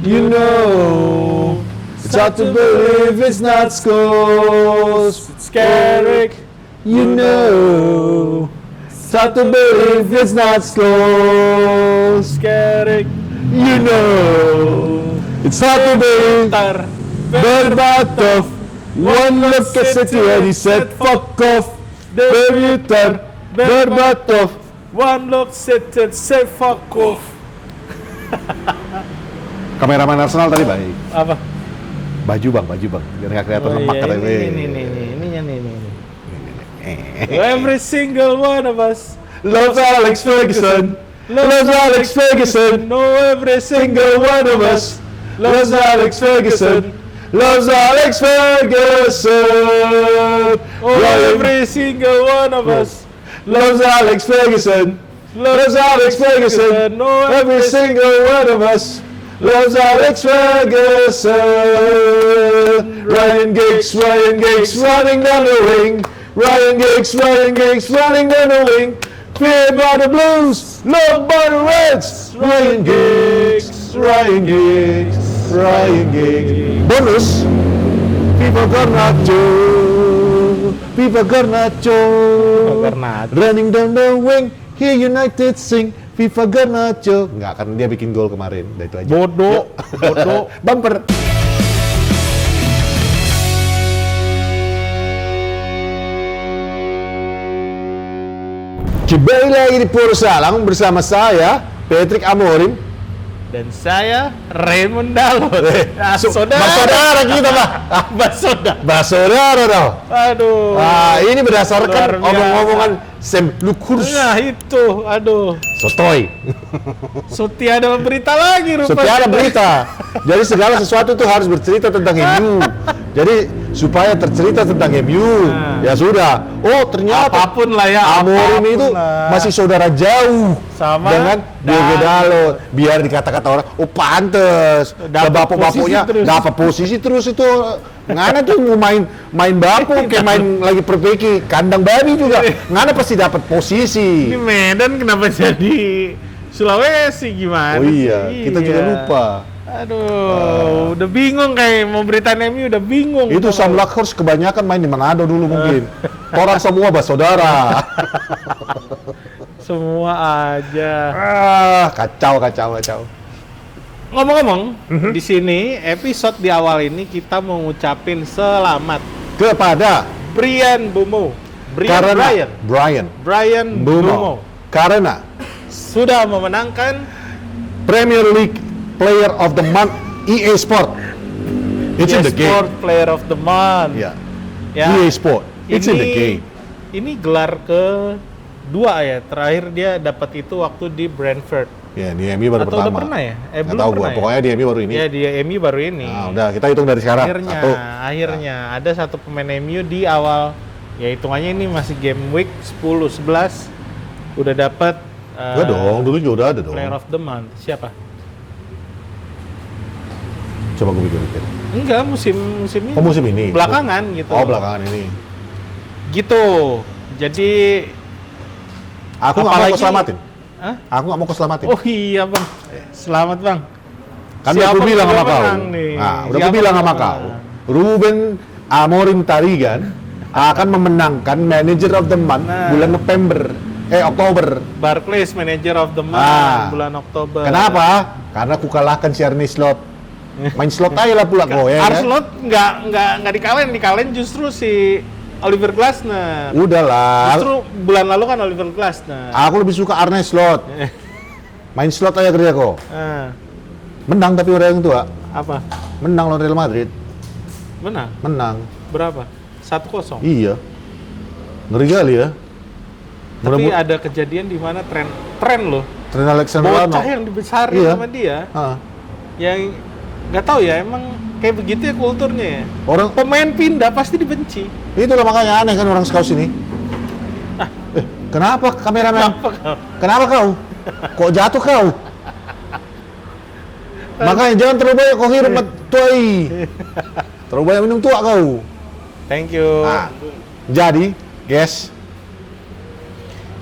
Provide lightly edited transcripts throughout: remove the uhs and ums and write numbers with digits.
You know, it's hard to believe it's not scores. It's scary. You know, it's hard to believe it's not scores. Scary. You know, it's hard to believe. Berbatov. One look at City and he said, fuck off. Debutan Berbatov. One look at and said, fuck off. Kameramen Arsenal tadi baik. Apa? Baju bang, biar nggak kelihatan lemak katanya. Ini. Every single one of us loves Alex Ferguson. Loves Alex Ferguson. No, every single one of us loves Alex Ferguson. Loves Alex Ferguson. Oh, every single one of us loves Alex Ferguson. Loves Alex Ferguson. No, every single one of us loves Alex Ferguson. Ryan Giggs running down the wing. Ryan Giggs running down the wing. Feared by the Blues, loved by the Reds. Ryan Giggs. Bonus, Viva Garnacho, running down the wing, here United sing, Viva Garnacho. Enggak, karena dia bikin gol kemarin, udah itu aja. Bodoh. Bumper. Kembali lagi di Puro Salang bersama saya, Patrick Amorim. Dan saya Raymond Dalot. Saudara kita, Pak. Saudara dong. Aduh. Ini berdasarkan omong-omongan Sam Lukurs. Nah, itu. Aduh. Sotoy. Tiada berita lagi rupanya. Tiada berita. Jadi segala sesuatu itu harus bercerita tentang MU. Jadi supaya tercerita tentang MU, ya sudah. Oh, ternyata apapun lah ya. Amorim itu masih saudara jauh sama dengan Diogo Dalot. Biar dikata-kata orang, oh pantes. Bapak-bapaknya dapat posisi terus itu. Ngana tuh mau main bapu kayak main lagi perbaiki kandang babi juga. Ngana pasti dapat posisi. Ini Medan kenapa jadi Sulawesi gimana? Oh iya, kita juga lupa. Aduh, udah bingung kayak mau beritain MU udah bingung. Itu Sam Lukurs kebanyakan main di Manado dulu mungkin. Orang semua bersaudara. Semua aja. Kacau. Ngomong-ngomong, di sini episode di awal ini kita mau ngucapin selamat kepada Bryan Mbeumo. Bryan Mbeumo. Karena sudah memenangkan Premier League Player of the Month EA Sport. It's in the game. Sport Player of the Month. Ya. EA Sport. It's in the game. Ini gelar kedua ya. Terakhir dia dapat itu waktu di Brentford. Ya, di MU baru pertama. Atau udah pernah ya? Belum tahu gua. Pokoknya di MU baru ini. Ya, di MU baru ini. Nah, udah kita hitung dari sekarang. Akhirnya ada satu pemain MU di awal. Ya hitungannya ini masih game week 10 11 udah dapat enggak dong, dulu juga udah ada dong. Player of the Month. Siapa? Coba gue pikir. Enggak, musim ini. Oh, musim ini. Belakangan gitu. Oh, belakangan ini. Gitu. Jadi aku nggak mau kau selamatin. Hah? Aku nggak mau kau selamatin. Oh iya bang, selamat bang. Kan udah aku bilang sama kau. Nah, udah aku bilang sama kau. Ruben Amorim Tarigan akan memenangkan Manager of the Month bulan Oktober. Barclays Manager of the Month bulan Oktober. Kenapa? Karena aku kalahkan si Arne Slot. Main slot aja lah pula kau ya. Slot nggak dikalahin justru si Oliver Glasner. Udahlah. Justru bulan lalu kan Oliver Glasner. Aku lebih suka Arne Slot. Main slot aja kerja kok. Menang tapi orang yang tua. Apa? Menang lawan Real Madrid. Menang. Berapa? 1-0. Iya. Ngeri kali ya. Tapi ada kejadian di mana tren loh. Tren Alexander Bocah yang dibesarin sama dia. Yang nggak tahu ya emang kayak begitu ya kulturnya ya. Orang pemain pindah pasti dibenci. Itulah makanya aneh kan orang Scouts ini. Kenapa kameramen? Kenapa kau? Kok jatuh kau? Makanya jangan terlalu banyak kau hirup tuai. Terlalu banyak minum tua kau. Thank you. Jadi, guys,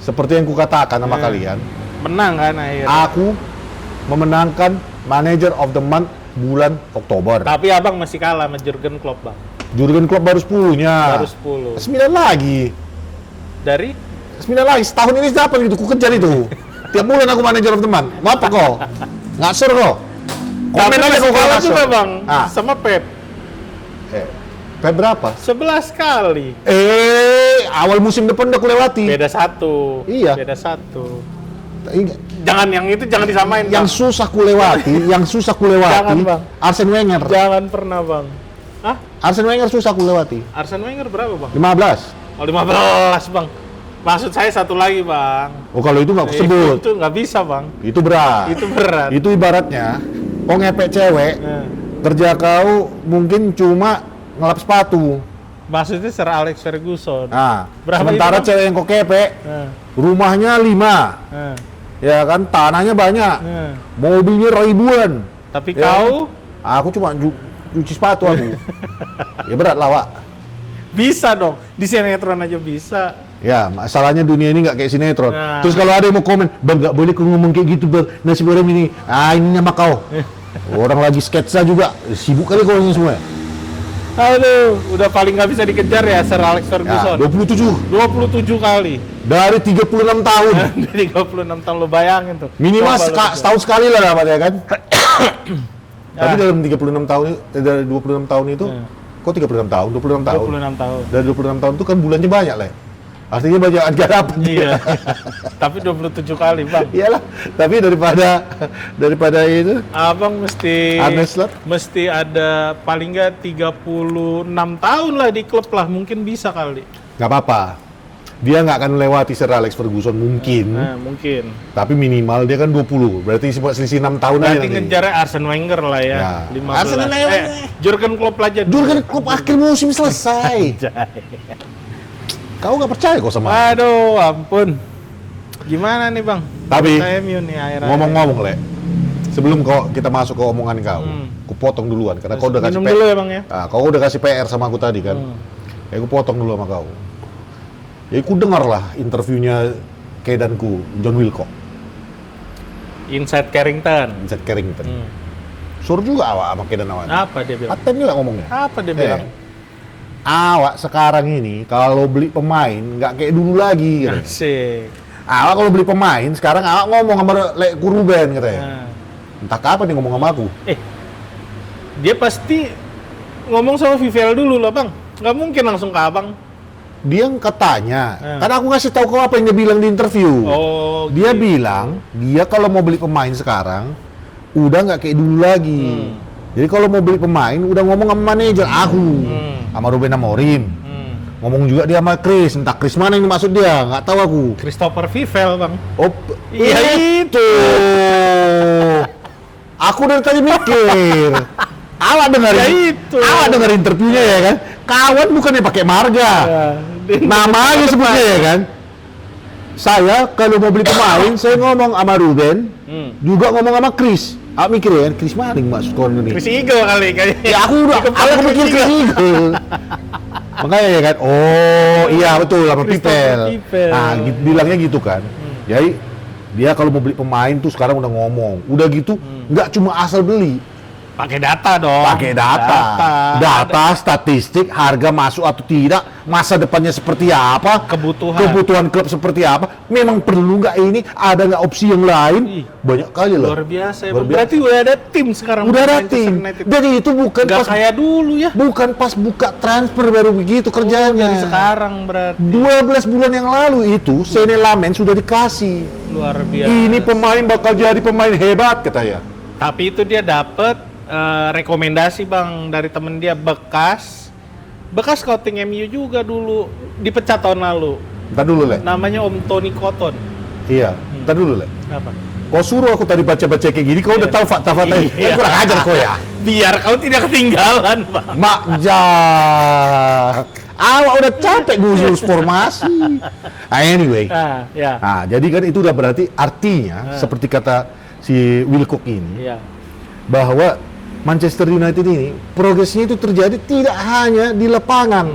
seperti yang kukatakan sama kalian, menang kan akhirnya. Aku memenangkan Manager of the Month bulan Oktober. Tapi abang masih kalah sama Jurgen Klopp, Bang. Jurgen Klopp baru 10-nya. Baru 10. 9 lagi. Dari 9 lagi. Setahun ini dapat itu, ku kejar itu. Tiap bulan aku manajer of the month. Mau apa kau? Ngasur kau. Komen aja kau kalah ngasur. juga, Bang. Ah. Sama Pep. Pep berapa? 11 kali. Awal musim depan udah kulewati. Beda 1. Iya. Beda 1. Ingat, Jangan yang itu jangan disamain, Bang. yang susah kulewati, Jangan, Bang. Arsene Wenger. Jangan pernah, Bang. Hah? Arsene Wenger susah kulewati. Arsene Wenger berapa, Bang? 15. Oh, 15, Bang. Maksud saya satu lagi, Bang. Oh, kalau itu nggak aku sebut. Itu nggak bisa, Bang. Itu berat. Itu berat. Itu ibaratnya kau ngepek cewek, kerja kau mungkin cuma ngelap sepatu. Maksudnya Sir Alex Ferguson. Nah, Berapa sementara itu, Bang? cewek yang kau kepek, rumahnya 5. Ya kan, tanahnya banyak. Mobilnya ribuan. Tapi Ya. kau Aku cuma cuci sepatu aku. Ya berat lah, Wak. bisa dong. Di sinetron aja bisa. Ya, masalahnya dunia ini nggak kayak sinetron. Nah. Terus kalau ada yang mau komen, Bang nggak boleh kau ngomong kayak gitu, Bang. Nasib orang ini, ini nama kau. Orang lagi sketsa juga, sibuk kali kau ini semua. Aduh, udah paling nggak bisa dikejar ya Sir Alex Ya, Ferguson. 27 27 kali. dari 36 tahun. Dari 36 tahun lo bayangin tuh. Minimal Coba lo kejar. setahun sekali lah dapatnya kan. Tapi dalam 36 tahun dari 26 tahun itu, kok 36 tahun? 26 tahun. 26 tahun. Dari 26 tahun itu kan bulannya banyak lah. Artinya banyak gak dapat. Iya. Tapi 27 kali, Bang. Iyalah, tapi daripada itu Abang mesti Arne Slot. mesti ada paling nggak 36 tahun lah di klub lah, mungkin bisa kali. nggak apa-apa. Dia nggak akan melewati Sir Alex Ferguson mungkin, Nah, mungkin. tapi minimal dia kan 20. Berarti selisih 6 tahun aja Nanti nanti. ngejarnya Arsene Wenger lah ya. Ya. 15. Arsene Wenger. Jurgen Klopp aja. Jurgen Klopp akhir musim selesai. Kau nggak percaya kok sama? Aduh, ampun. Gimana nih, Bang? Tapi, Kita MU nih akhir-akhir. Ngomong-ngomong, Le, sebelum kita masuk ke omongan kau, ku potong duluan karena kau udah kasih minum dulu ya, Bang ya. Nah, kau udah kasih PR sama aku tadi kan. Ya, aku potong dulu sama kau. Ya, aku dengar lah interviewnya kedanku John Wilcock, Inside Carrington. Inside Carrington. Suruh juga awak sama kedan awak. Apa dia bilang? Aten juga ngomongnya. Apa dia bilang? Awak sekarang ini kalau beli pemain nggak kayak dulu lagi. Gitu. Asik. Awak kalau beli pemain sekarang awak ngomong sama Lek Kuruben katanya. Nah. Entah kapan dia ngomong sama aku. Dia pasti ngomong sama Vivel dulu lah, Bang. Nggak mungkin langsung ke Abang. Dia katanya, karena aku ngasih tahu kau apa yang dia bilang di interview. Oh, Dia gitu. bilang, dia kalau mau beli pemain sekarang, udah nggak kayak dulu lagi. Jadi kalau mau beli pemain, udah ngomong sama manajer aku, sama Ruben Amorim. Ngomong juga dia sama Chris, entah Chris mana yang dimaksud dia, nggak tahu aku. Christopher Vivel, Bang. Oh, Iya, itu. Aku dari tadi mikir. Awak dengerin, Ya itu. awak denger interviewnya ya kan? Kawan bukannya pakai marga. Nama aja sebutnya ya kan? Saya kalau mau beli pemain, saya ngomong sama Ruben, juga ngomong sama Chris. Aku mikir ya, Chris mana yang maksud kau ini? Chris Eagle kali kayaknya. Ya aku mikir Chris Eagle. Makanya ya kan, oh iya betul sama Christopher Pipel. Pipel. Nah, bilangnya gitu kan. Jadi dia kalau mau beli pemain tuh sekarang udah ngomong. Udah gitu, nggak cuma asal beli. Pakai data dong. Pakai data, statistik, harga masuk atau tidak, masa depannya seperti apa, kebutuhan klub seperti apa, memang perlu nggak ini, ada nggak opsi yang lain, banyak kali loh. Luar biasa ya. Berarti udah ada tim sekarang. Udah ada Manchester tim. United. Jadi itu bukan Nggak pas kayak dulu ya. bukan pas buka transfer baru begitu kerjanya. Dari sekarang berarti. 12 bulan yang lalu itu Sene Lamen sudah dikasih. Luar biasa. Ini pemain bakal jadi pemain hebat katanya. Tapi itu dia dapet rekomendasi, Bang, dari temen dia bekas scouting MU juga dulu, dipecat tahun lalu. Ntar dulu, Le. Namanya Om Tony Cotton. Iya, ntar dulu, Le. Apa? Kau suruh aku tadi baca-baca kayak gini, kau udah tahu fakta-fakta ini. Iya. Kurang ajar kau ya. Biar kau tidak ketinggalan, Bang. Makjak. Awak udah capek ngurus formasi. Anyway. Ya. Nah, jadi kan itu udah berarti artinya seperti kata si Wilcock ini Iya. bahwa Manchester United ini progresnya itu terjadi tidak hanya di lapangan,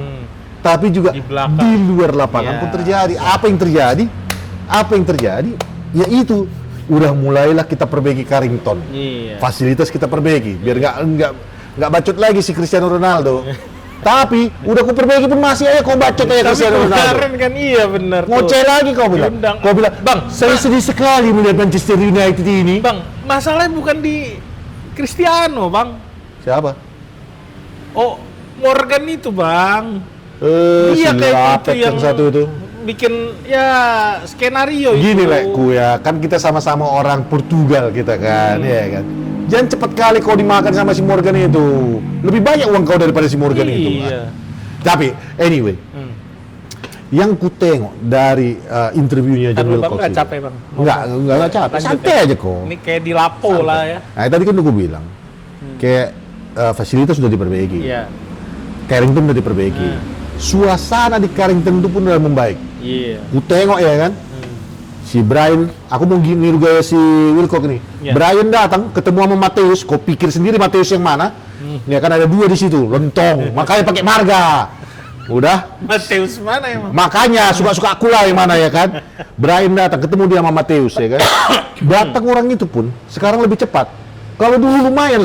tapi juga Di belakang. di luar lapangan Iya. pun terjadi. Apa yang terjadi? Ya itu udah mulailah kita perbaiki Carrington. Iya. Fasilitas kita perbaiki biar nggak bacot lagi si Cristiano Ronaldo. Tapi udah ku perbaiki pun masih aja kau bacot aja Cristiano Ronaldo. Kemarin kan iya benar. Ngoceh lagi kau bilang. Kau bilang, "Bang, saya sedih sekali melihat Manchester United ini." Bang, masalahnya bukan di Cristiano, Bang. Siapa? Oh, Morgan itu, Bang. Si Dia kayak lapet gitu yang satu itu. bikin ya skenario Gini itu. lekku ya, kan kita sama-sama orang Portugal kita kan, ya kan. Jangan cepat kali kau dimakan sama si Morgan itu. Lebih banyak uang kau daripada si Morgan itu. Iya. Tapi anyway, yang ku tengok dari interviewnya John Bang, Wilcox nggak itu. capek, Bang? Enggak capek. Lanjut Santai ya. aja kok. Ini kayak di Lapo lah ya. Nah, tadi kan gue bilang, kayak fasilitas sudah diperbaiki. Iya. Carrington sudah diperbaiki. Suasana di Carrington itu pun udah membaik. Iya. Ku tengok ya kan, si Brian, aku mau niru gaya si Wilcox nih. Iya. Brian datang ketemu sama Mateus, kau pikir sendiri Mateus yang mana? Ya kan ada dua di situ, lontong, makanya pakai marga. Udah, Mateus mana emang? makanya suka-suka aku lah yang mana ya kan. Brian datang ketemu dia sama Mateus ya kan. Datang orang itu pun sekarang lebih cepat. Kalau dulu lumayan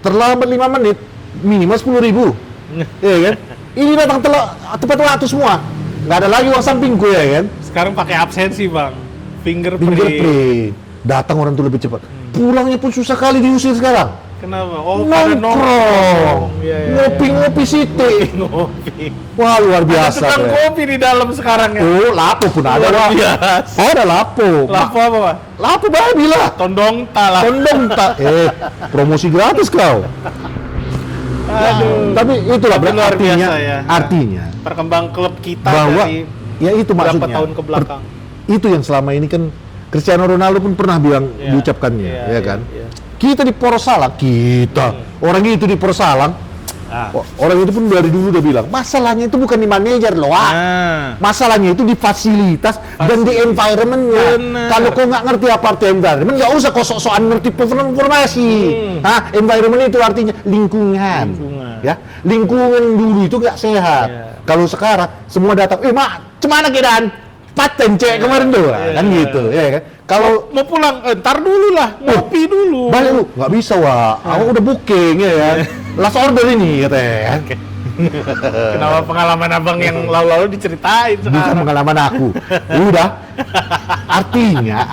terlambat 5 menit minimal 10.000. Ya kan? Ini datang tepat waktu semua. Nggak ada lagi uang sampingku ya kan. Sekarang pakai absensi, Bang. Fingerprint. Fingerprint. Datang orang tuh lebih cepat. Pulangnya pun susah kali diusir sekarang. Kenapa? Oh, pada Nongkrong. Iya, iya, Ngopi-ngopi Siti. ngopi. Wah, luar Ada biasa. tukang Bre. kopi di dalam sekarang ya. Oh, lapo pun ada Luar lah. biasa. Oh, ada lapo. Lapo apa, Pak? Lapo babi lah. Tondong talah. Kondom tak. Promosi gratis kau. Aduh. Tapi itulah Tapi luar artinya, biasa ya. artinya Perkembang klub kita bahwa dari ya itu berapa maksudnya. tahun ke belakang. Itu yang selama ini kan Cristiano Ronaldo pun pernah bilang Iya. diucapkannya, Iya, ya iya, kan? iya. Kita di Poros Salang, orang itu di Poros Salang, orang itu pun dari dulu udah bilang, masalahnya itu bukan di manajer loh, masalahnya itu di fasilitas dan di environment-nya. Bener. Kalau kau nggak ngerti apa arti environment, nggak usah kau sok-sokan ngerti informasi. Environment itu artinya lingkungan. Ya, lingkungan dulu itu nggak sehat. Iya. Kalau sekarang semua datang, mak, cemana keadaan? Paten cek kemarin tuh, kan gitu, ya kan? Kalau mau pulang, ntar dulu lah, ngopi dulu. balik lu, nggak bisa Wak, aku udah booking ya kan? Last order ini katanya kan? Kenapa pengalaman abang yang lalu-lalu diceritain Bukan sekarang? pengalaman aku, udah. Artinya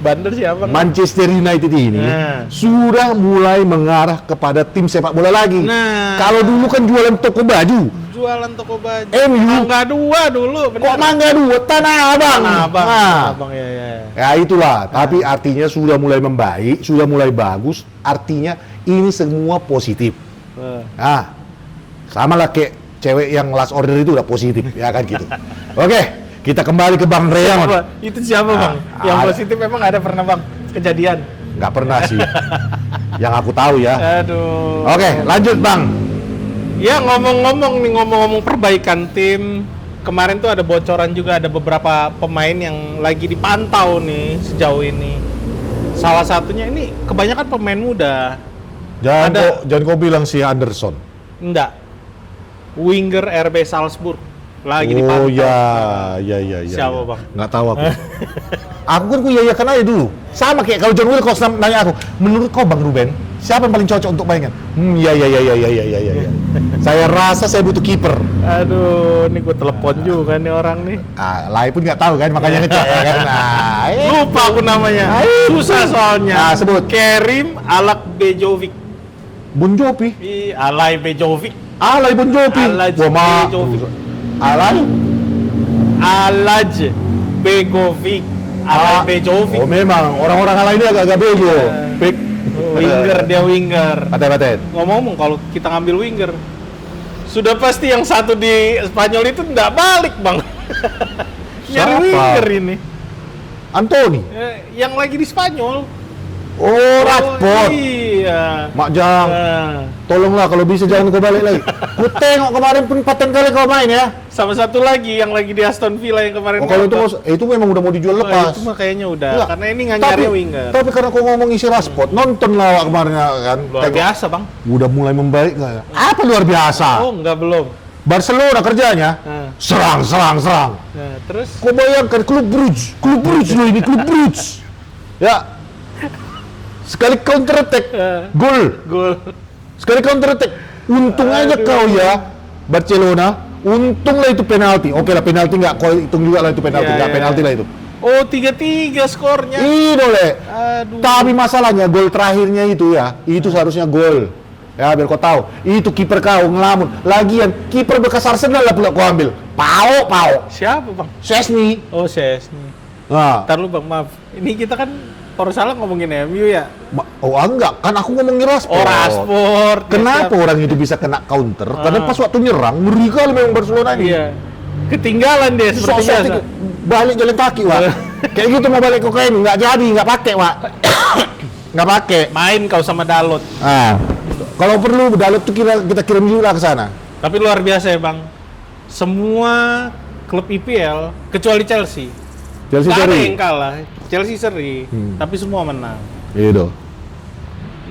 Bandar siapa? Manchester United ini Nah. sudah mulai mengarah kepada tim sepak bola lagi. Nah. Kalau dulu kan jualan toko baju, Jualan toko baju. MU. Mangga 2 dulu, bener. kok Mangga 2 Tanah Abang. Nah, abang, Nah. abang ya. Ya itulah, tapi artinya sudah mulai membaik, sudah mulai bagus, artinya ini semua positif. Nah, sama lah kayak cewek yang last order itu udah positif, ya kan gitu. Oke, kita kembali ke Bang Raymond. Siapa? Itu siapa, Bang? Yang ada. positif memang ada pernah, Bang, kejadian. Nggak pernah sih, yang aku tahu ya. Aduh. Oke, lanjut Bang. Ya ngomong-ngomong perbaikan tim, kemarin tuh ada bocoran juga, ada beberapa pemain yang lagi dipantau nih sejauh ini. Salah satunya ini kebanyakan pemain muda. Jangan kau bilang si Anderson. Enggak. Winger RB Salzburg lagi Oh dipantau. ya. Siapa, Bang? Nggak tahu aku. Aku kan ku yayakan aja dulu. Sama kayak kalau John Wilcox nanya aku, menurut kau Bang Ruben, siapa yang paling cocok untuk mainkan? Ya. Saya rasa saya butuh kiper. Aduh, ini gue telepon juga nih orang nih. Lain pun nggak tahu kan, makanya ngecek ya kan. Lupa aku namanya. Susah soalnya. Sebut. Kerim Alak Bejovic. Bon Jovi. Alay Bejovic. Alay Bon Jovi. Alaj Bejovic. Alay. Alaj Begovic. Alay Bejovic. Oh memang orang-orang alay ini agak bego. Pik. Winger, dia winger. Paten. Ngomong-ngomong, kalau kita ngambil winger, sudah pasti yang satu di Spanyol itu nggak balik, Bang. Nyari Siapa? winger ini. Anthony. Yang lagi di Spanyol. Oh, Rashford. Iya. Mak Jang, tolonglah kalau bisa jangan kau balik lagi. Ku tengok kemarin pun paten kali kau main ya. Sama satu lagi yang lagi di Aston Villa yang kemarin. Kalau itu memang udah mau dijual lepas. Itu mah kayaknya udah. Enggak. Karena ini nggak nyari winger. Tapi karena kau ngomong isi Rashford, nonton lah awak kemarin kan. Luar biasa, Bang. Udah mulai membaik nggak ya? Apa luar biasa? Oh, enggak belum. Barcelona kerjanya serang. Nah, terus Kau bayangkan klub Bruges loh ini klub Bruges. Ya. Sekali counter attack, gol. Gol. Sekali counter attack. Untung aja kau ya, Barcelona. Untunglah itu penalti. Oke lah, penalti nggak kau hitung juga lah itu penalti. Nggak penalti lah itu. Oh, 3-3 skornya. Iya Le. Aduh. Tapi masalahnya gol terakhirnya itu ya, itu seharusnya gol. Ya biar kau tahu, itu kiper kau ngelamun. Lagian kiper bekas Arsenal lah pula kau ambil. Pau. Siapa bang? Szczesny. Oh, Szczesny. Nah, Ntar lu bang, maaf. Ini kita kan kalau salah ngomongin MU ya. enggak, kan aku ngomongin Rashford. Oh, Rashford. Kenapa orang itu bisa kena counter? Karena pas waktu nyerang, ngeri kali memang Barcelona ini. Iya. Ketinggalan dia seperti Sosok biasa. balik jalan kaki, Wak. Kayak gitu mau balik ke kain, nggak jadi, nggak pakai, Wak. Nggak pakai. Main kau sama Dalot. Nah, kalau perlu Dalot tuh kita kirim juga ke sana. Tapi luar biasa ya bang. Semua klub IPL kecuali Chelsea. Chelsea Gak ada seri. yang kalah. Chelsea seri, tapi semua menang. Iya dong.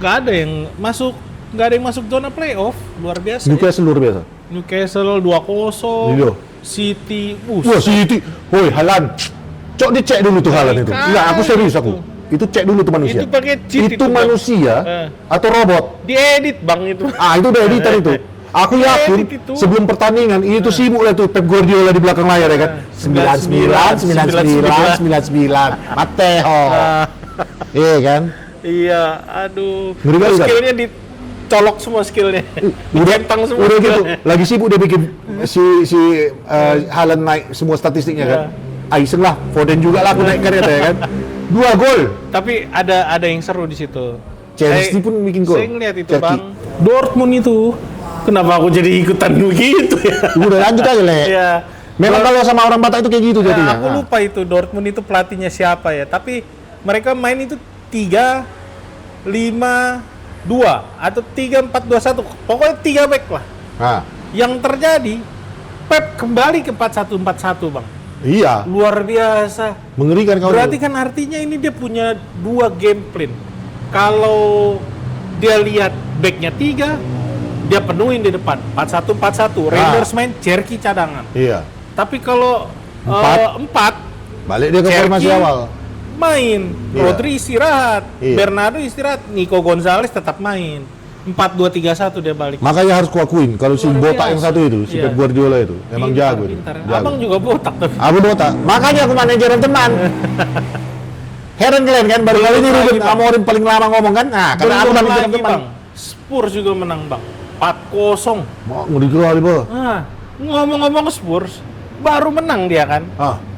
Gak ada yang masuk, zona playoff. Luar biasa. Newcastle luar biasa. Newcastle 2-0. Iya. City, Wah, City. Woi, Haaland. Cok dicek dulu tuh Haaland itu. Enggak, aku serius aku. Itu cek dulu tuh manusia. Itu pakai cheat itu itu, Bang. manusia atau robot? Diedit bang itu. Itu udah editan itu. Aku yakin Edit itu. sebelum pertandingan itu sibuk lah tuh Pep Guardiola di belakang layar ya kan. 99 Mateo. Iya kan? Iya, aduh. Ngeri kali, kan? Skillnya dicolok semua skillnya. Dibentang semua Udah gitu, skillnya. lagi sibuk dia bikin si Haaland naik semua statistiknya kan. Aisen lah, Foden juga lah aku naik kereta ya kan. 2 gol. Tapi ada yang seru di situ. Chelsea pun bikin gol. Saya ngeliat itu Cherky. bang. Dortmund itu, kenapa aku jadi ikutan begitu ya? Udah lanjut aja Le. Iya. Memang kalau sama orang Batak itu kayak gitu jadinya. Aku lupa itu Dortmund itu pelatihnya siapa ya. Tapi mereka main itu 3-5-2 atau 3-4-2-1. Pokoknya 3 back lah. Nah, Yang terjadi Pep kembali ke 4-1-4-1 bang. iya, Luar biasa. mengerikan kau. Berarti kan artinya ini dia punya 2 game plan. Kalau dia lihat backnya 3, dia penuhin di depan 4-1-4-1. Rangers main Cherky cadangan. Iya. Tapi kalau Empat. 4 Balik dia ke Cherky formasi awal. main, Iya. Rodri istirahat, Iya. Bernardo istirahat, Nico Gonzalez tetap main. 4-2-3-1 dia balik. Makanya harus kuakuin kalau si Luar botak yang biasa. satu itu, si Iya. Pep Guardiola itu, emang Pintar, jago itu. pintar. Jago. Abang juga botak tapi. Abu botak. Makanya aku manajer teman. Heran kalian kan, baru kali ini Belum Ruben lagi, Bang. Amorim paling lama ngomong kan? Nah, karena aku Belum manajer lagi, teman. Bang. Spurs juga menang bang, 4-0. Mau dikali, Bo. Nah, ngomong-ngomong Spurs, baru menang dia kan.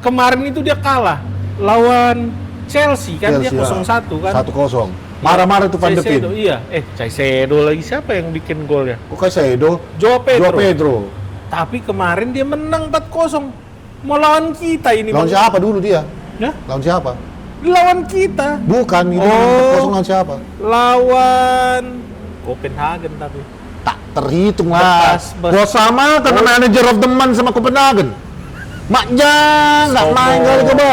Kemarin itu dia kalah lawan Chelsea kan, dia 0-1 kan. 1-0. Marah-marah tuh Van de Ven. Caicedo, iya. Caicedo lagi siapa yang bikin gol ya? Kok Caicedo? Joao Pedro. Joao Pedro. Tapi kemarin dia menang 4-0. Mau lawan kita ini. Lawan Bang. siapa dulu dia? Ya? Lawan siapa? Lawan kita. Bukan, itu Oh. 4-0 lawan siapa? Lawan Copenhagen tapi. Tak terhitung lah. Bekas, Gua sama karena manager of the month sama Copenhagen. Maknya nggak Sombong. main kali coba.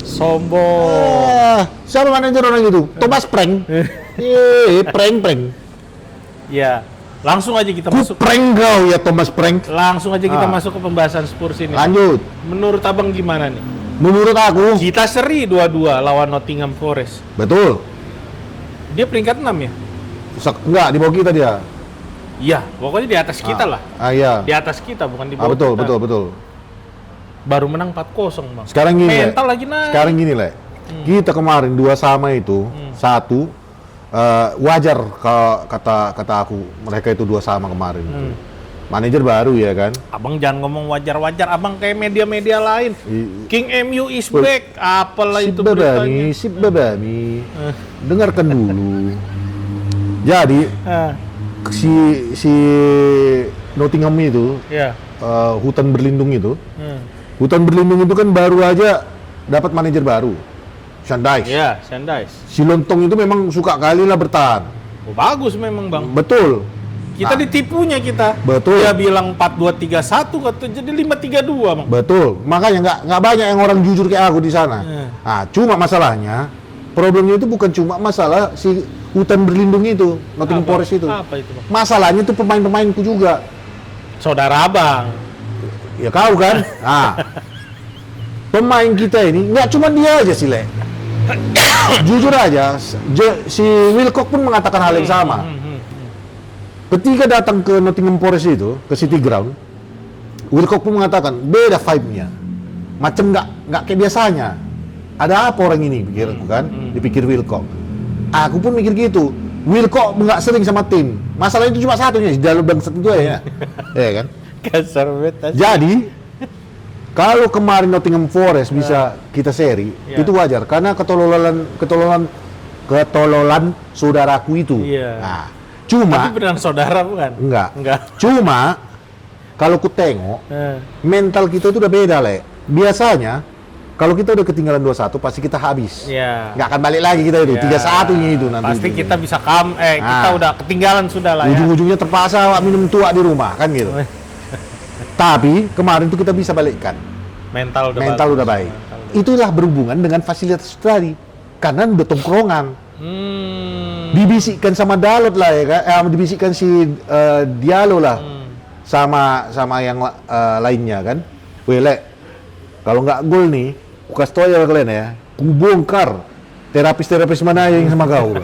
Sombong. Siapa manajer orang itu? Thomas Prank. Prank. Ya, langsung aja kita Ku masuk. prank kau ya Thomas Prank. Langsung aja kita Ah. masuk ke pembahasan Spurs ini. Lanjut. Menurut Abang gimana nih? Menurut aku, Kita seri 2-2 lawan Nottingham Forest. betul. Dia peringkat 6 ya? Enggak, di bawah kita dia. Iya, pokoknya di atas kita lah. Iya. Di atas kita bukan di bawah Betul, kita. betul. Baru menang 4-0, Bang. Sekarang gini, Le. Mental lagi naik. Sekarang gini, Le. Kita kemarin 2-2 itu, 1 wajar kata aku mereka itu 2-2 kemarin. Itu. Manajer baru ya kan. Abang jangan ngomong wajar-wajar, Abang kayak media-media lain. King MU is back, apalah itu beritanya. Si Babami. Dengarkan dulu. Jadi Ah, si Nottingham itu ya. hutan berlindung itu, Hmm. hutan berlindung itu kan baru aja dapat manajer baru, Sean Dyche. Ya, Sandais. Si Lontong itu memang suka kali lah bertahan. Oh, bagus memang, Bang. Betul. Kita ditipunya kita. Betul. Dia bilang 4-2-3-1 kata jadi 5-3-2, Bang. Betul. Makanya nggak banyak yang orang jujur kayak aku di sana. Nah, cuma masalahnya problemnya itu bukan cuma masalah si hutan berlindung itu, Nottingham Forest itu. Apa itu, Bang? Masalahnya itu pemain-pemainku juga. Saudara Abang. Ya kau kan? Nah, pemain kita ini nggak cuma dia aja sih, Le. Jujur aja, si Wilcock pun mengatakan hal yang sama. Ketika datang ke Nottingham Forest itu, ke City Ground, Wilcock pun mengatakan beda vibe-nya, macam nggak kayak biasanya. Ada apa orang ini, pikirku kan? Dipikir Wilcock. Aku pun mikir gitu. Wilcock nggak sering sama tim. Masalahnya itu cuma satunya, jalur bangsat itu ya, ya kan? Kasar banget. Jadi kalau kemarin Nottingham Forest bisa kita seri, itu wajar karena ketololan saudaraku itu. Nah, cuma tapi beneran saudara bukan? Enggak. Cuma kalau ku tengok mental kita itu udah beda, Le. Biasanya kalau kita udah ketinggalan 2-1 pasti kita habis. Nggak akan balik lagi kita itu. 3-1 itu nanti. Pasti kita bisa kita udah ketinggalan sudah lah ya. Ujung-ujungnya terpaksa minum tua di rumah kan gitu. Tapi kemarin tuh kita bisa balikkan. Mental udah baik. Itulah berhubungan dengan fasilitas tadi. Karena udah tongkrongan. Dibisikkan sama Dalot lah ya kan. Dibisikkan si Diallo lah. Sama yang lainnya kan. Wele, kalau nggak gol nih, ku kasih tau aja kalian ya, ku bongkar terapis mana yang sama kau.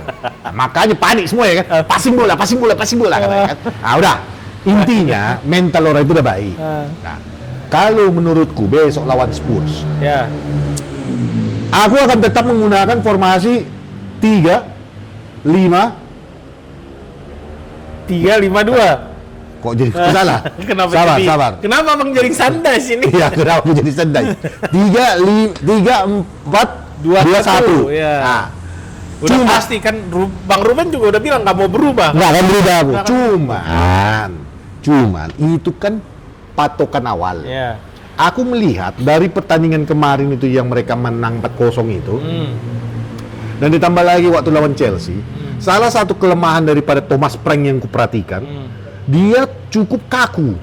Makanya panik semua ya kan. Passing bola katanya kan. Nah udah. Intinya mental orang itu udah baik. Nah, kalau menurutku besok lawan Spurs, aku akan tetap menggunakan formasi 3-5-2. Kok jadi salah? Kenapa sabar. Kenapa Bang jadi sandas ini? Iya, kenapa jadi sandas? 3-4-2-1. Iya. Nah, udah pasti kan Bang Ruben juga udah bilang nggak mau berubah. Nggak akan berubah, Bu. Cuman itu kan patokan awal. Aku melihat dari pertandingan kemarin itu yang mereka menang 4-0 itu, dan ditambah lagi waktu lawan Chelsea, salah satu kelemahan daripada Thomas Frank yang kuperhatikan, dia cukup kaku,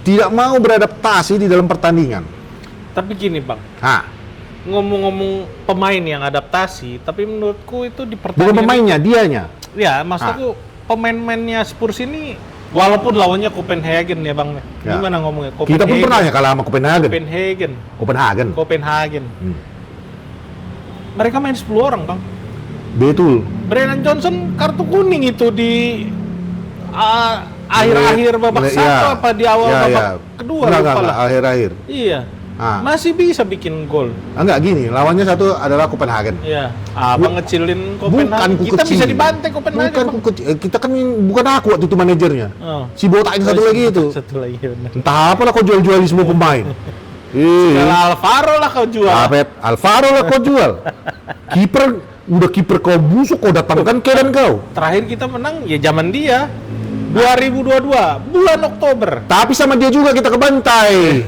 tidak mau beradaptasi di dalam pertandingan. Tapi gini Bang, ngomong-ngomong pemain yang adaptasi, tapi menurutku itu di pertandingan bukan pemainnya, dianya. Ya, maksudku pemain-pemainnya Spurs ini walaupun lawannya Copenhagen ya Bang. Gimana ngomongnya? Kita pun pernah ya kalah sama Copenhagen. Copenhagen. Mereka main 10 orang, Bang. Betul. Brennan Johnson kartu kuning itu di akhir-akhir babak satu apa di awal babak kedua lupa lah. Akhir-akhir. Iya. Masih bisa bikin gol. Enggak gini, lawannya satu adalah Copenhagen. Iya. Abang ngecilin Copenhagen. Kita bisa dibantai Copenhagen. Kita kan bukan aku waktu itu manajernya. Si botak itu satu lagi itu. Satu lagi benar. Entah apa lah kau jual semua pemain. Segala Alvaro lah kau jual. Alvaro lah kau jual. Kiper kau busuk kau datangkan Kedan kau. Terakhir kita menang ya zaman dia. 2022 bulan Oktober. Tapi sama dia juga kita kebantai.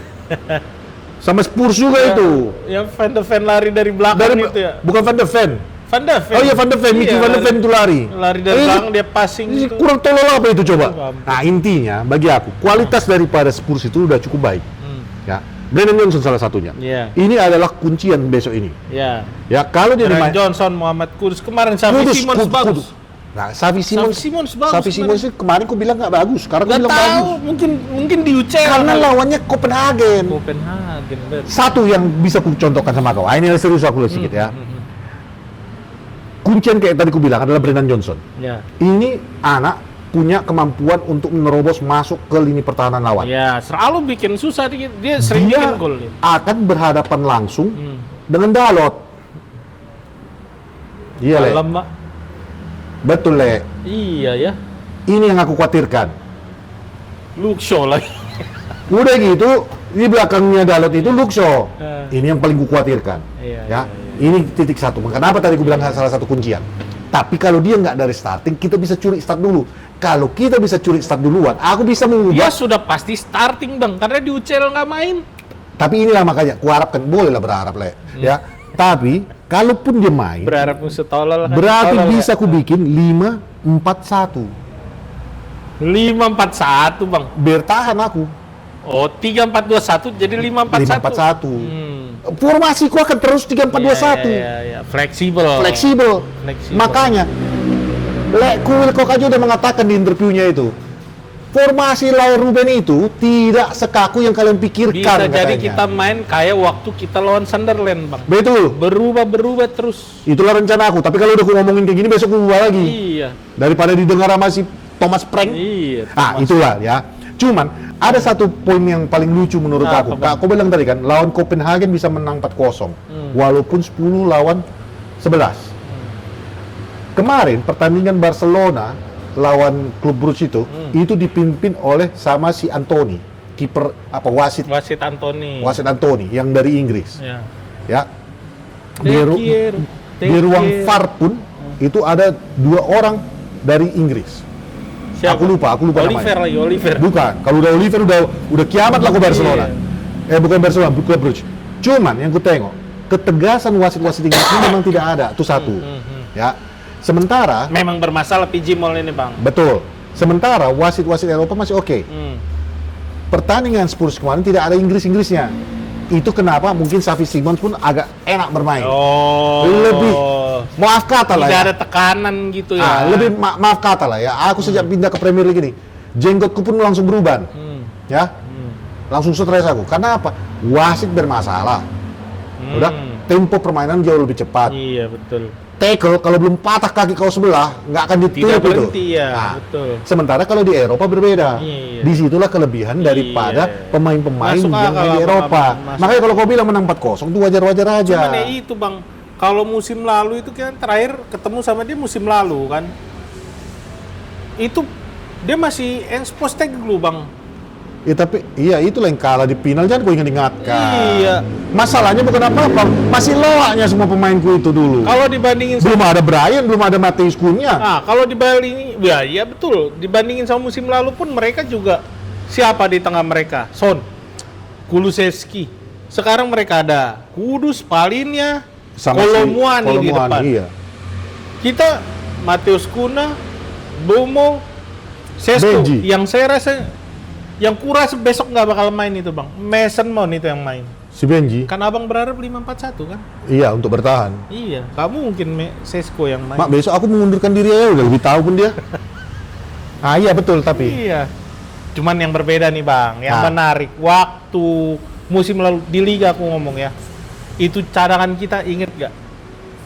Sama Spurs juga itu. Yang Van de Ven lari dari belakang itu ya. Bukan Van de Ven. Oh iya Van de Ven, Mickey Van de Ven itu lari. Lari dari belakang dia passing itu. Kurang tolol apa itu coba? Nah, intinya bagi aku kualitas daripada Spurs itu udah cukup baik. Ya. Brennan Johnson salah satunya. Ini adalah kuncian besok ini. Ya, kalau dia Brennan Johnson, Muhammad Kudus, kemarin Xavi Simons bagus. Nah, Xavi Simons bagus. Kemarin aku bilang nggak bagus, sekarang aku bilang bagus. Mungkin di UCL. Karena lawannya Copenhagen. Betul. Satu yang bisa aku contohkan sama kau. Ini serius aku sedikit ya. Kuncian kayak tadi aku bilang adalah Brennan Johnson. Ini anak punya kemampuan untuk menerobos masuk ke lini pertahanan lawan. Ya, selalu bikin susah dia sering bikin gol. Akan berhadapan langsung dengan Dalot. Iya, Le. Betul, Le. Iya ya. Ini yang aku khawatirkan. Luke Shaw lagi. Udah gitu, di belakangnya Dalot itu Luke Shaw. Ini yang paling ku khawatirkan. Iya. Ini titik satu. Kenapa tadi aku bilang salah satu kuncian? Tapi kalau dia nggak dari starting, kita bisa curi start dulu. Kalau kita bisa curi start duluan, aku bisa mengubah. Ya sudah pasti starting Bang, karena di UCL nggak main. Tapi inilah makanya, ku harapkan, bolehlah berharap, Le. Ya. Tapi, kalaupun dia main, berharap musuh tolol kan. Berarti bisa ku bikin 5-4-1. 5-4-1 Bang. Bertahan aku. Oh, 3-4-2-1 jadi 5-4-1. Formasiku akan terus 3-4-2-1. Iya. Fleksibel. Makanya Wilcock aja udah mengatakan di interviewnya itu, formasi lawan Ruben itu tidak sekaku yang kalian pikirkan. Bisa jadi katanya. kita main kayak waktu kita lawan Sunderland, Bang. Betul. Berubah terus. Itulah rencana aku. Tapi kalau udah aku ngomongin kayak gini besok aku ubah lagi. Iya. Daripada didengar sama si Thomas Frank. Iya. Ah, itulah ya. Cuman ada satu poin yang paling lucu menurut aku. Bang? Kak, aku bilang tadi kan, lawan Copenhagen bisa menang 4-0. Walaupun 10 lawan 11. Kemarin pertandingan Barcelona lawan klub Brugge itu dipimpin oleh sama si Anthony, kiper wasit Anthony yang dari Inggris. Ya. Di ruang VAR pun itu ada 2 orang dari Inggris. Siapa? Aku lupa namanya. Oliver. Bukan, kalau udah Oliver udah kiamat lah ke Barcelona. Bukan Barcelona, klub Brugge. Cuman yang ku tengok, ketegasan wasit-wasit Inggris ini memang tidak ada, itu satu. Ya. Sementara memang bermasalah PG Mall ini, Bang. betul. Sementara wasit-wasit Eropa masih oke. Pertandingan Spurs kemarin tidak ada Inggris-Inggrisnya. Itu kenapa mungkin Xavi Simons pun agak enak bermain. Lebih maaf kata lah tidak ya. ada tekanan gitu ya. Lebih maaf kata lah ya. Aku sejak pindah ke Premier League ini, jenggotku pun langsung berubah. Ya. Langsung stres aku. Karena apa? Wasit bermasalah. Udah, tempo permainan jauh lebih cepat. Iya, betul. Tackle kalau belum patah kaki kau sebelah nggak akan ditutup Tidak itu. berhenti ya, betul. Sementara kalau di Eropa berbeda. Iya. Disitulah kelebihan daripada pemain-pemain Masuk yang akal, di Eropa. masuk. Makanya kalau kau bilang menang 4-0 itu wajar-wajar aja. Cuman ya itu, Bang. Kalau musim lalu itu kan terakhir ketemu sama dia musim lalu kan. Itu dia masih expose dulu, Bang. Ya tapi iya itulah yang kalah di final, jangan kau ingat-ingatkan. Iya. Masalahnya bukan apa-apa, masih loaknya semua pemainku itu dulu. Kalau dibandingin Belum ada Brian, belum ada Mateus Cunha. Nah, kalau dibandingin, ya betul. Dibandingin sama musim lalu pun mereka juga siapa di tengah mereka? Son, Kulusevski. Sekarang mereka ada Kudus, Palinnya, Sama si Kolomuani di depan. Iya. Kita Mateus Cunha, Bomo, Sesko. Benji. Yang kurasa besok nggak bakal main itu, Bang. Mason Mount itu yang main. Si Benji. Kan abang berharap 5-4-1 kan? Iya, untuk bertahan. Iya, kamu mungkin Sesko yang main. Mak, besok aku mengundurkan diri aja, udah lebih tahu pun dia. Iya betul, tapi Iya. Cuman yang berbeda nih, Bang, yang Nah. menarik waktu musim lalu di liga aku ngomong ya. Itu cadangan kita, inget gak?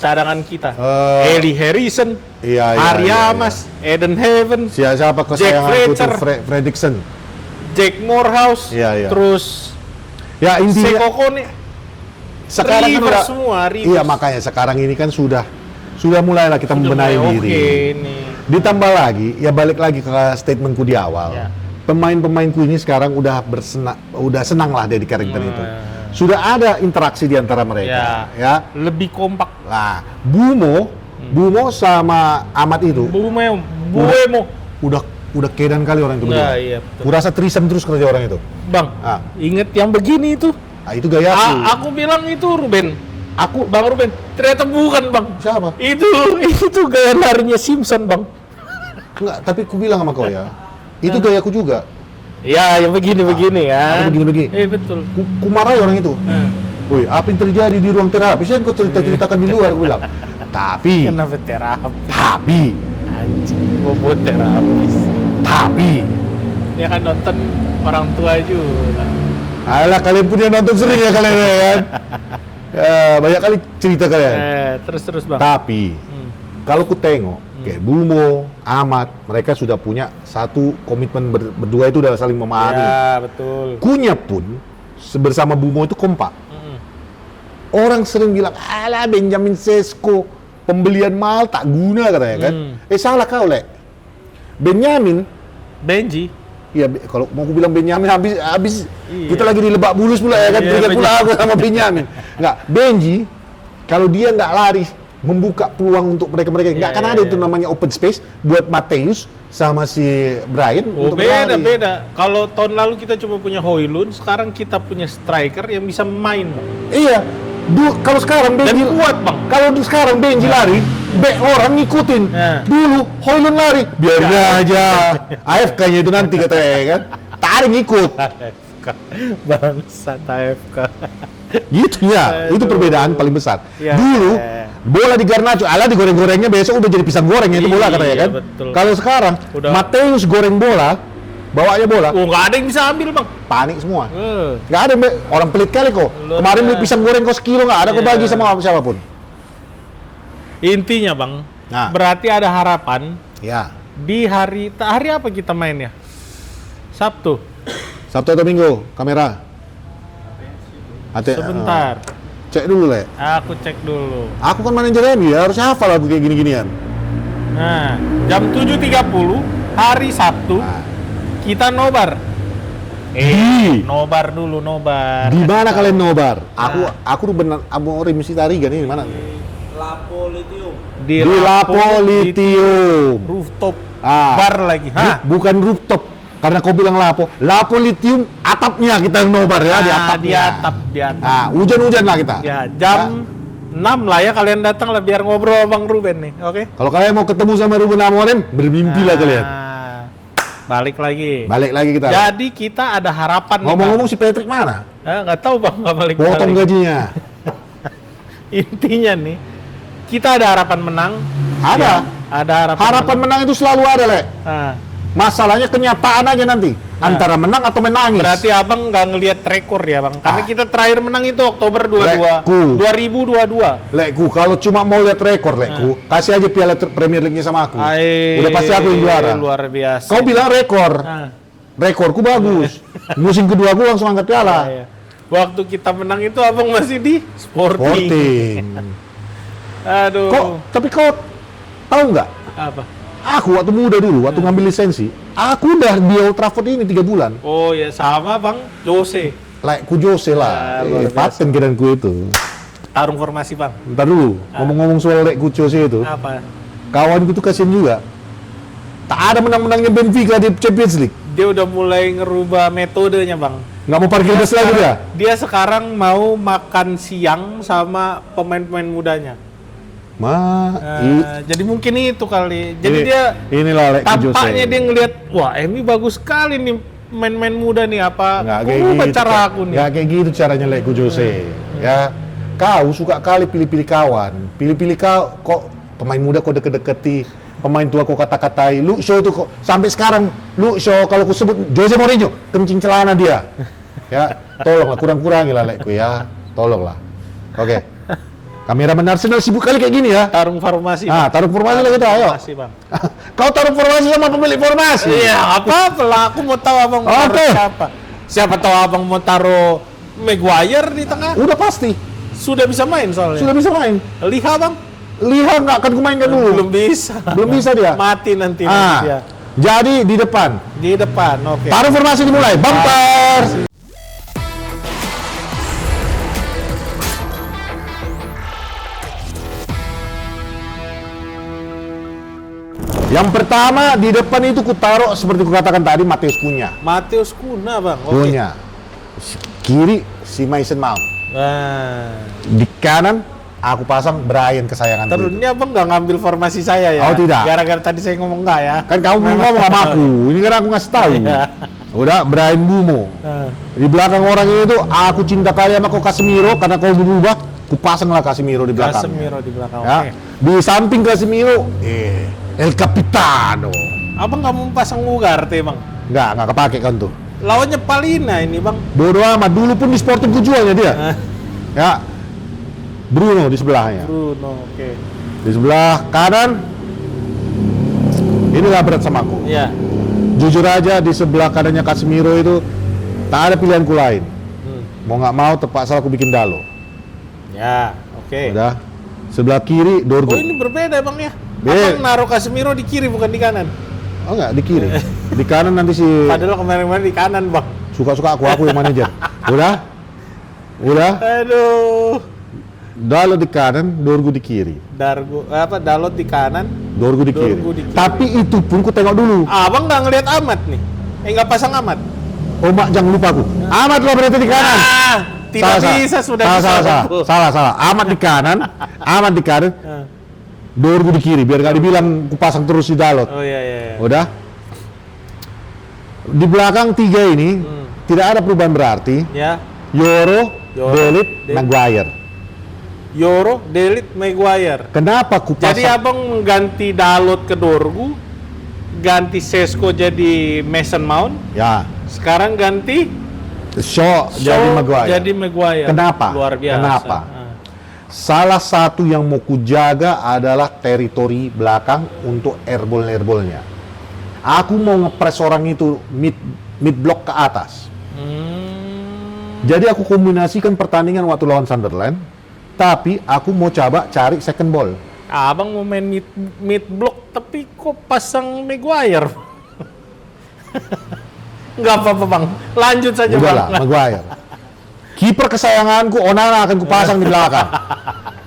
Cadangan kita. Eli Harrison, iya, Ariamas, Eden Heaven, siapa kesayangan aku tuh, Fletcher. Fredrickson. Jack Morehouse, Iya. terus Ya intinya Sekokone. sekarang kan River udah semua, Rivers. Iya, makanya sekarang ini kan sudah mulailah kita Udah membenahi mulai diri. oke nih. Ditambah lagi, ya balik lagi ke statementku di awal. Ya. Pemain-pemainku ini sekarang udah senang lah dari karakter itu. Sudah ada interaksi di antara mereka, ya. Lebih kompak. Nah, Bumo sama Ahmad itu Buemo. udah kedan kali orang itu berdua. Nah, iya, betul. Kurasa trisam terus kerja orang itu. Bang, inget yang begini itu. Nah, itu gaya Aku bilang itu Ruben. Bang Ruben. Ternyata bukan, Bang. Siapa? Itu gaya larinya Simpson, Bang. Enggak, tapi aku bilang sama kau ya. Itu gayaku juga. Ya, yang begini-begini ya. Aku begini-begini. Betul. Ku marahi orang itu. Woi, apa yang terjadi di ruang terapi? Saya kau ceritakan di luar, aku bilang. Kenapa terapi? Tapi, Anjing, bobot terapis. Dia kan nonton orang tua juga. alah kalian pun yang nonton sering ya kalian ya kan. Banyak kali cerita kalian. Terus Bang. Tapi, kalau ku tengok, kayak Bumo, Ahmad, mereka sudah punya satu komitmen berdua itu udah saling memahami. Ya, betul. Cunha pun bersama Bumo itu kompak. Orang sering bilang, alah Benjamin Sesko, pembelian mahal tak guna katanya kan. Salah kau, Lek. Benji. Iya, kalau mau aku bilang Benjamin habis Iya. kita lagi di Lebak Bulus pula ya kan, Iya, teringat pula Benji. aku sama Benjamin. Enggak, Benji kalau dia nggak lari membuka peluang untuk mereka nggak akan ada itu namanya open space buat Mateus sama si Brian untuk berlari. Beda. Kalau tahun lalu kita cuma punya Højlund, sekarang kita punya striker yang bisa main, Bang. Iya. Kalau sekarang Benji kuat, Bang. Kalau sekarang Benji lari, orang ngikutin. Ya. Dulu Højlund lari, biarin aja. AFK-nya itu nanti katanya kan. Tarik ngikut. Bangsat AFK. Gitu ya. Itu perbedaan paling besar. Ya. Dulu bola di Garnacho, ala digoreng-gorengnya besok udah jadi pisang goreng itu bola katanya Iya, kan. betul. Kalau sekarang Udah. Mateus goreng bola, bawanya bola, Oh, nggak ada yang bisa ambil, Bang. panik semua. Eh. Nggak ada, orang pelit kali kok. Lu Kemarin ada. beli pisang goreng kok sekilo nggak ada kok Iya. bagi sama siapapun. Intinya, Bang, Nah. berarti ada harapan Ya, di hari apa kita main ya? Sabtu. Sabtu atau Minggu, kamera. Sebentar. Cek dulu, Le. Aku cek dulu. Aku kan manajer MU ya, harusnya hafal lah kayak gini-ginian. Nah, jam 7.30 hari Sabtu Nah. kita nobar. Di Nobar dulu, nobar. di mana kalian nobar? Nah. Aku benar mau remisi Tarigan ini mana? Di Di Lapo Litium. rooftop Ah. bar lagi. Hah? Bukan rooftop. Karena kau bilang Lapo. Lapo Litium atapnya kita yang nobar ya, di Nah, atapnya. di atap, di atap. Nah, hujan-hujan lah kita. Ya, jam 6 lah ya kalian datang lah biar ngobrol Bang Ruben nih. Oke? Kalau kalian mau ketemu sama Ruben Amorim, bermimpi lah kalian. Nah, balik lagi. Balik lagi kita. Jadi kita ada harapan nih, Ngomong-ngomong si Patrick mana? Bang. Nggak tahu Bang, nggak balik. Potong gajinya. Intinya nih, kita ada harapan menang. Ada. Ya, ada harapan. Harapan menang itu selalu ada, Le. Nah, Masalahnya kenyataan aja nanti. Antara menang atau menangis. berarti Abang nggak ngelihat rekor ya Bang? Karena Ah. kita terakhir menang itu Oktober 22, Leku. 2022. Lekku, kalau cuma mau lihat rekor, Lekku, kasih aja piala Premier League-nya sama aku. Ai, Udah pasti aku yang juara. Luar biasa. Kau bilang rekor. Ah, Rekorku bagus. Musim kedua gue langsung angkat piala. iya. Waktu kita menang itu Abang masih di Sporting. Sporting. Aduh. Tapi kau tahu nggak? Apa? Aku waktu muda dulu, waktu ngambil lisensi, aku udah di Old Trafford ini 3 bulan. Oh ya sama Bang Jose. Lekku Jose lah. Ah, luar biasa. Paten kiranku itu. Tarung formasi Bang. Ntar dulu, ngomong-ngomong soal Lekku Jose itu, Apa? kawanku tuh kasihan juga. Tak ada menang-menangnya Benfica di Champions League. Dia udah mulai ngerubah metodenya Bang. Nggak mau parkir bus lagi dia. Dia sekarang mau makan siang sama pemain-pemain mudanya. Jadi mungkin itu kali. Jadi dia inilah Lekku Jose. tampaknya dia ngelihat, wah Emi bagus sekali nih main-main muda nih apa. Nggak kayak Rubah gitu. cara aku nih. Nggak kayak gitu caranya Lekku Jose. Ya, kau suka kali pilih-pilih kawan. Pilih-pilih kau kok pemain muda kau deket-deketi. Pemain tua kau kata-katai. Lu show itu kok sampai sekarang lu show kalau ku sebut Jose Mourinho kencing celana dia. Ya, tolonglah kurang-kurangi lah Lekku ya. Tolonglah. Oke. Kameramen Arsenal sibuk kali kayak gini ya. Tarung formasi. Ah, taruh formasi lah kita, ayo. Formasi, Bang. Kau taruh formasi sama pemilik formasi. Iya, apa-apa lah. Aku mau tahu abang mau taruh Oke. siapa. Siapa tahu abang mau taruh Maguire di tengah. Udah pasti. Sudah bisa main soalnya. Sudah bisa main. Liha bang? Liha nggak akan kumainkan dulu. Belum bisa. Belum bisa dia. Mati nanti Ah, dia. jadi di depan. Di depan, oke. Taruh formasi dimulai. Bumper. Yang pertama di depan itu ku taruh seperti ku katakan tadi Mateus Cunha. Mateus Cunha bang. Oke. Cunha. Kiri si Mason Mount. Nah. Di kanan aku pasang Brian kesayangan. Terus ini abang nggak ngambil formasi saya ya? Oh, tidak. Gara-gara tadi saya ngomong nggak ya? Kan kamu belum ngomong sama aku. Ini kan aku ngasih tahu. Iya. Udah Brian Bumo. Nah. Di belakang orang itu aku cinta kali sama kau Casemiro karena kau berubah. Ku pasanglah Casemiro di belakang. Casemiro di belakang. Ya. Oke. Di samping Casemiro, El Capitano. Abang nggak mau pasang Ugarte bang? Nggak kepake kan tuh. Lawannya Palina ini bang. Bodoh amat, dulu pun di Sporting ku jualnya dia. Ah. Ya. Bruno di sebelahnya. Bruno, oke. Di sebelah kanan, inilah berat sama aku. Iya. Jujur aja di sebelah kanannya Casemiro itu tak ada pilihanku lain. Mau nggak mau terpaksa aku bikin Dalo. Ya, oke. Udah. Sebelah kiri Dorgo. Oh ini berbeda bang ya? Beda. Abang naruh Casemiro di kiri bukan di kanan. Oh enggak, di kiri. Di kanan nanti si Padahal kemarin-kemarin di kanan bang. suka-suka aku yang manajer. Udah? Udah. Aduh. Dalo di kanan, Dorgo di kiri. Dalot di kanan. Dorgo di kiri. Dorgo di kiri. Tapi itu pun ku tengok dulu. Abang nggak ngelihat Amat nih? Nggak pasang Amat? Oh mak, jangan lupa aku. Amat lah berarti di kanan. Tidak bisa sudah Salah. Amat di kanan. Amat di kanan. Dorgo di kiri. Biar gak dibilang ku pasang terus di Dalot. Oh iya. Udah. Di belakang tiga ini tidak ada perubahan berarti. Ya. Yoro, Delit, Delit. Maguire. Yoro, Delit, Maguire. Kenapa ku pasang? Jadi abang mengganti Dalot ke Dorgu ganti Sesko jadi Mason Mount. Ya. Sekarang ganti Shaw jadi Maguire. Kenapa? Luar biasa. Kenapa? Salah satu yang mau kujaga adalah teritori belakang untuk airball-airballnya. Aku mau ngepres orang itu mid block ke atas. Jadi aku kombinasikan pertandingan waktu lawan Sunderland, tapi aku mau coba cari second ball. Abang mau main mid block tapi kok pasang Maguire? Nggak apa-apa bang, lanjut saja Udah bang. lah, Maguire. Kiper kesayanganku Onana akan kupasang di belakang.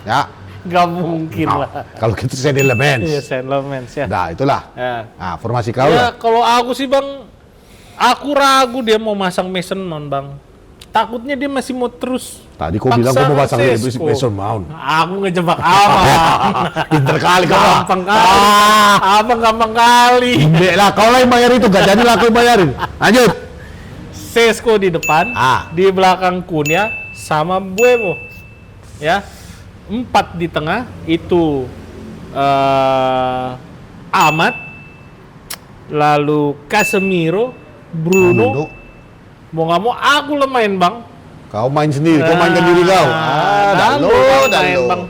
Ya. Nggak mungkin Nah, lah. kalau gitu Saint Lemens. Iya, Saint Lemens ya. Nah, itulah. Ya. Nah, formasi kau Ya lah. kalau aku sih bang, aku ragu dia mau masang Mason Mount bang. Takutnya dia masih mau terus. Tadi kau bilang kau mau pasang Sesko. Mason Mount. Aku ngejebak abang. Pinter kali kau. Gampang kali. Abang gampang kali. Indek lah, kau lah yang bayar itu, gak jadi lah aku yang bayarin. Lanjut. Sesko di depan, di belakang Cunha sama Buemo. Ya. 4 di tengah itu Ahmad, lalu Casemiro, Bruno. Mau nggak mau aku lah main bang. Kau main sendiri, kau mainkan diri kau. Main bang.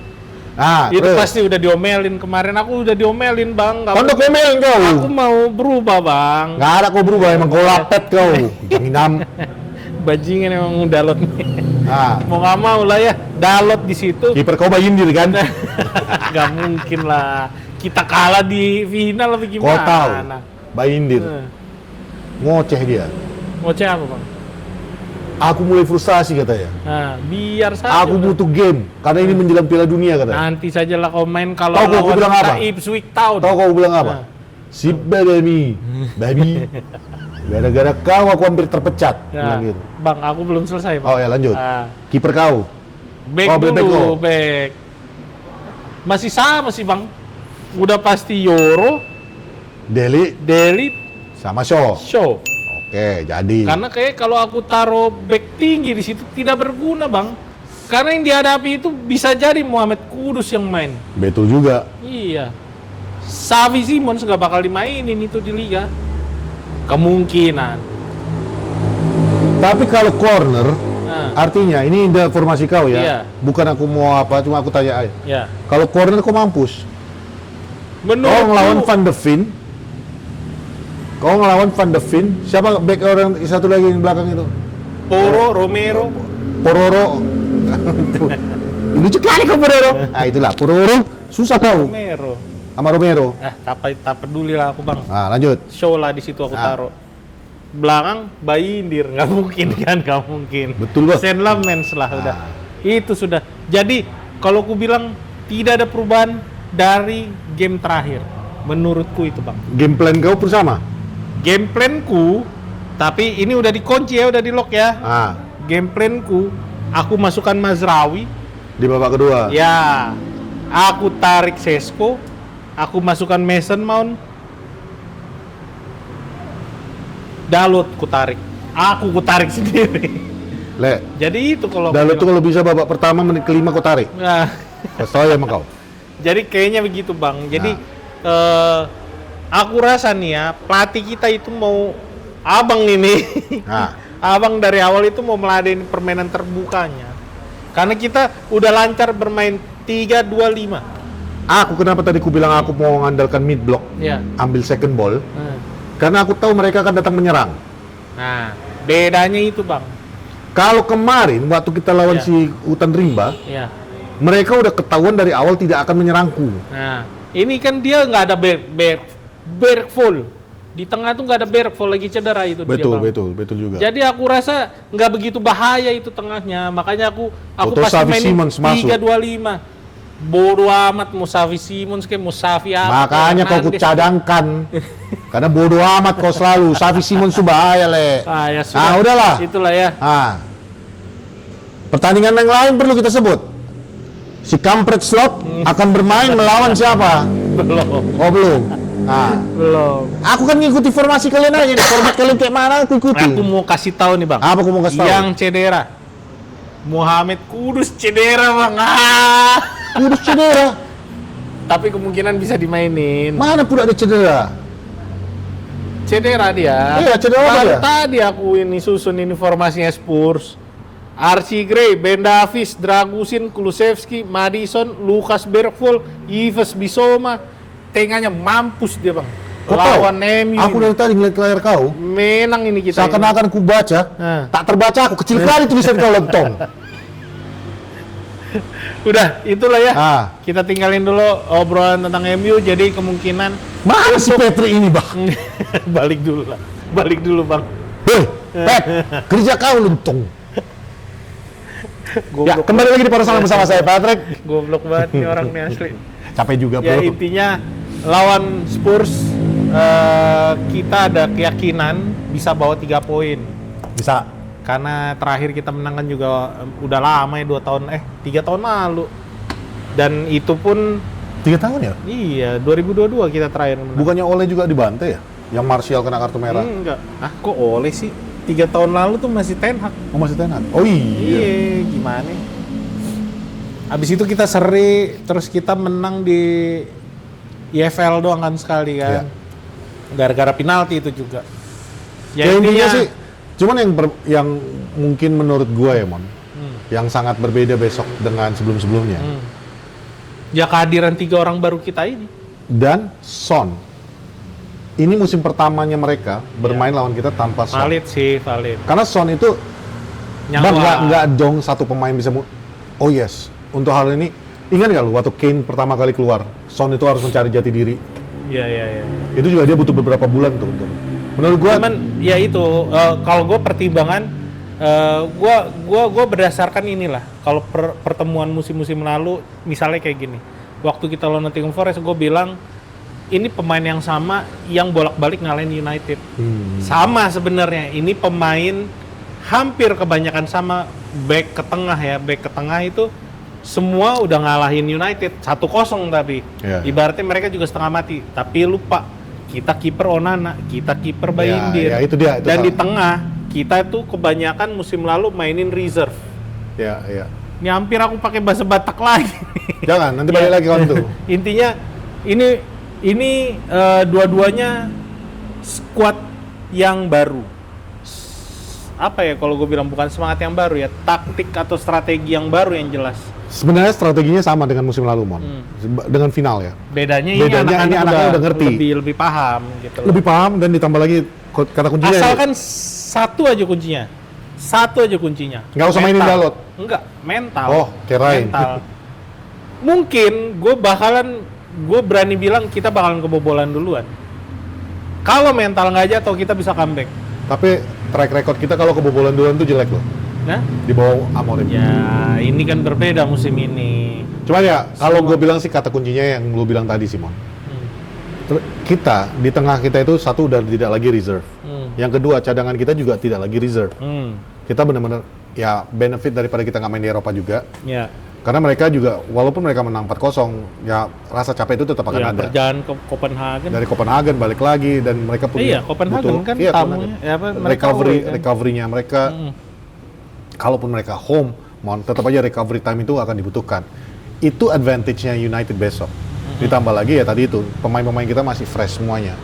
Itu terus. pasti udah diomelin kemarin. Aku udah diomelin bang. Kau udah komelin kau. Aku mau berubah bang. Nggak ada kau berubah, emang kau lapet kau. Jangan Bajingan emang Dalot nih. Nah, Mau nggak mau lah ya, Dalot di situ. kiper kau main diri kan? Gak mungkin lah. Kita kalah di final apa gimana? Kau tahu, Bayindir. Ngoceh dia. Ngoceh apa bang? Aku mulai frustasi katanya. Nah, biar saja. Aku butuh game karena ini menjelang Piala Dunia katanya. Nanti sajalah kau main kalau Tahu kau bilang apa? Ipswich Town. Tahu kau bilang apa? Si baby, baby. Gara-gara kau aku hampir terpecat. Ya, Bilang gitu. bang, aku belum selesai bang. Oh ya lanjut. Kiper kau. Back Oh, dulu, back kau. back. Masih sama sih bang. Udah pasti Yoro, Deli Deli, sama Shaw. Show. Oke, jadi. Karena kayak kalau aku taruh back tinggi di situ tidak berguna bang. Karena yang dihadapi itu bisa jadi Muhammad Kudus yang main. Betul juga. Iya. Xavi Simons nggak bakal dimainin itu di liga. Kemungkinan. Tapi kalau corner, artinya ini udah formasi kau ya. Iya. Bukan aku mau apa, cuma aku tanya aja. Ya. Kalau corner kau mampus. Kau ngelawan Van de Ven. Kau ngelawan Van de Ven. Siapa back orang satu lagi di belakang itu? Romero. Pororo. Lucu kali kau Pororo. Ah itulah Pororo. Susah kau. Romero. Sama Romero. Tak peduli lah aku bang. Nah lanjut. Show lah di situ aku taruh. Belakang Bayindir, nggak mungkin kan, nggak mungkin. Betul bang. Saint Lemens lah udah. Itu sudah. Jadi kalau aku bilang tidak ada perubahan dari game terakhir, menurutku itu bang. Game plan kau bersama? Game planku, tapi ini udah dikunci ya, udah di lock ya. Game planku, aku masukkan Mazraoui Di babak kedua. ya, aku tarik Sesko, aku masukkan Mason Mount, Dalot ku tarik, aku tarik sendiri. Le. Jadi itu kalau Dalot tuh kalau bisa babak pertama menit kelima kau tarik. Nah, Kesel ya sama kau. jadi kayaknya begitu bang. Jadi aku rasa nih ya, pelatih kita itu mau abang ini. Abang dari awal itu mau meladeni permainan terbukanya. Karena kita udah lancar bermain 3-2-5. Aku kenapa tadi ku bilang aku mau mengandalkan mid block, Ya. ambil second ball, karena aku tahu mereka akan datang menyerang. Nah, bedanya itu bang. Kalau kemarin waktu kita lawan Ya. si Hutan Rimba, Ya. mereka udah ketahuan dari awal tidak akan menyerangku. Nah, ini kan dia nggak ada Bergvall. Di tengah tuh nggak ada Bergvall, lagi cedera itu dia bang. Betul juga. Jadi aku rasa nggak begitu bahaya itu tengahnya. Makanya aku Atau pasti Xavi mainin Simons masuk. 3-2-5. Bodoh amat mau Xavi Simons kayak mau Xavi apa. Makanya kau ku cadangkan. Karena bodoh amat kau selalu. Xavi Simons itu bahaya, Le. Ya sudah. Udahlah. Itulah ya. Pertandingan yang lain perlu kita sebut. Si kampret slot akan bermain melawan siapa? Belum. Oh belum. Belum. Aku kan ngikuti formasi kalian aja. Format kalian kayak mana aku ikuti. Aku mau kasih tahu nih bang. Apa aku mau kasih tahu? Yang cedera. Muhammad Kudus cedera bang. Kudus cedera. Tapi kemungkinan bisa dimainin. Mana pula ada cedera? cedera dia. Iya, cedera Baru dia. tadi aku ini susun informasinya Spurs. Archie Gray, Ben Davies, Dragusin, Kulusevski, Madison, Lucas Bergvall, Yves Bissouma. Tengahnya mampus dia, Bang. Kau tahu, Lawan MU. aku dari tadi ngeliat layar kau, menang ini kita. seakan-akan ku baca, tak terbaca aku, kecil kali tulisan kau lentong. Udah, itulah ya. Kita Kita tinggalin dulu obrolan tentang MU. Jadi kemungkinan mana si Petri ini, Bang? balik dulu lah. Balik dulu, Bang. Hei, Pet, kerja kau lentong. Ya, kembali lagi di Porosalam bersama saya, Patrick. Goblok banget nih orang nih asli. Capek juga, Ya bro. intinya lawan Spurs kita ada keyakinan bisa bawa 3 poin. Bisa. Karena terakhir kita menang kan juga udah lama ya 3 tahun lalu. Dan itu pun 3 tahun ya? iya 2022 kita terakhir menang. Bukannya Ole juga dibantai ya? Yang Martial kena kartu merah. Enggak. Ah kok oleh sih? 3 tahun lalu tuh masih Ten Hag. Oh, masih Ten Hag? Oh iya. Iya, gimana? Abis itu kita seri, terus kita menang di EFL doang kan sekali kan. Iya. Gara-gara penalti itu juga. Ya intinya sih, cuman yang mungkin menurut gua ya, Mon, yang sangat berbeda besok dengan sebelum-sebelumnya. Ya kehadiran 3 orang baru kita ini. Dan Son. Ini musim pertamanya mereka bermain lawan kita tanpa Son. Valid sih, valid. Karena Son itu Nyawa. nggak dong satu pemain bisa oh yes, untuk hal ini ingat nggak lu waktu Kane pertama kali keluar, Son itu harus mencari jati diri. Iya, iya, iya. Itu juga dia butuh beberapa bulan tuh untuk. Menurut gua Cuman ya itu kalau gue pertimbangan gue berdasarkan inilah. Kalau pertemuan musim-musim lalu misalnya kayak gini. Waktu kita lawan Nottingham Forest gue bilang ini pemain yang sama yang bolak-balik ngalahin United. Sama sebenarnya. Ini pemain hampir kebanyakan sama back ke tengah ya. Back ke tengah itu semua udah ngalahin United 1-0 tapi. Iya. Ibaratnya mereka juga setengah mati. Tapi lupa kita kiper Onana, kita kiper Bayindir. Ya, itu dia. Itu Dan di salah. tengah kita tuh kebanyakan musim lalu mainin reserve. Ya, ya. Ini hampir aku pakai bahasa Batak lagi. Jangan, nanti balik lagi kawan tuh. Intinya ini dua-duanya squad yang baru. Apa ya kalau gue bilang bukan semangat yang baru ya, taktik atau strategi yang baru yang jelas. Sebenarnya strateginya sama dengan musim lalu, Mon. Dengan final ya. Bedanya Bedanya ini ini anaknya udah ngerti. lebih paham gitu loh. Lebih paham dan ditambah lagi kata kuncinya. Asalkan satu aja kuncinya. Satu aja kuncinya. Nggak usah mainin Mental. Dalot. Enggak, mental. Oh, kirain. Mental. Mungkin gue berani bilang kita bakalan kebobolan duluan. Kalau mental nggak jatuh kita bisa comeback. Tapi track record kita kalau kebobolan duluan tuh jelek loh. Nah, Di bawah Amorim. ya ini kan berbeda musim ini. Cuma ya, kalau gue bilang sih kata kuncinya yang lu bilang tadi, Simon. Kita, di tengah kita itu satu udah tidak lagi reserve. Yang kedua, cadangan kita juga tidak lagi reserve. Kita benar-benar, ya benefit daripada kita nggak main di Eropa juga. Ya. Karena mereka juga, walaupun mereka menang 4-0, ya rasa capek itu tetap akan Ya, ada. perjalanan ke Copenhagen. Dari Copenhagen balik lagi, dan mereka punya Iya, Copenhagen kan tamunya. Ya, apa, mereka away kan. recovery-nya mereka, kalaupun mereka home, tetap aja recovery time itu akan dibutuhkan. Itu advantage-nya United besok. Ditambah lagi ya tadi itu, pemain-pemain kita masih fresh semuanya.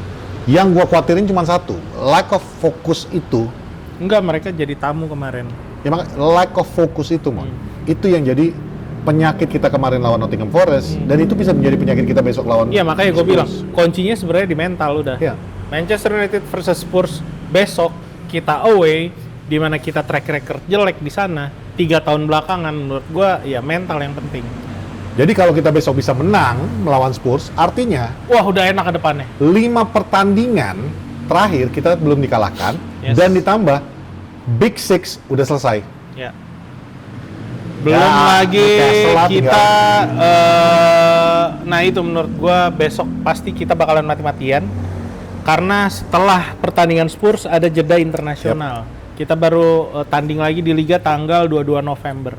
Yang gua khawatirin cuma satu, lack of focus itu. Enggak, mereka jadi tamu kemarin. Ya makanya lack of focus itu, Mon. Itu yang jadi penyakit kita kemarin lawan Nottingham Forest, dan itu bisa menjadi penyakit kita besok lawan Iya, makanya gue Spurs. bilang kuncinya sebenarnya di mental udah. Iya. Manchester United versus Spurs besok kita away, di mana kita track record jelek di sana 3 tahun belakangan, menurut gue ya mental yang penting. Jadi kalau kita besok bisa menang melawan Spurs, artinya Wah udah enak ke depannya. 5 pertandingan terakhir kita belum dikalahkan, Yes. dan ditambah Big Six udah selesai. Ya. Belum Ya, lagi Newcastle lah kita, nah itu menurut gue besok pasti kita bakalan mati-matian. Karena setelah pertandingan Spurs ada jeda internasional. Kita baru tanding lagi di Liga tanggal 22 November.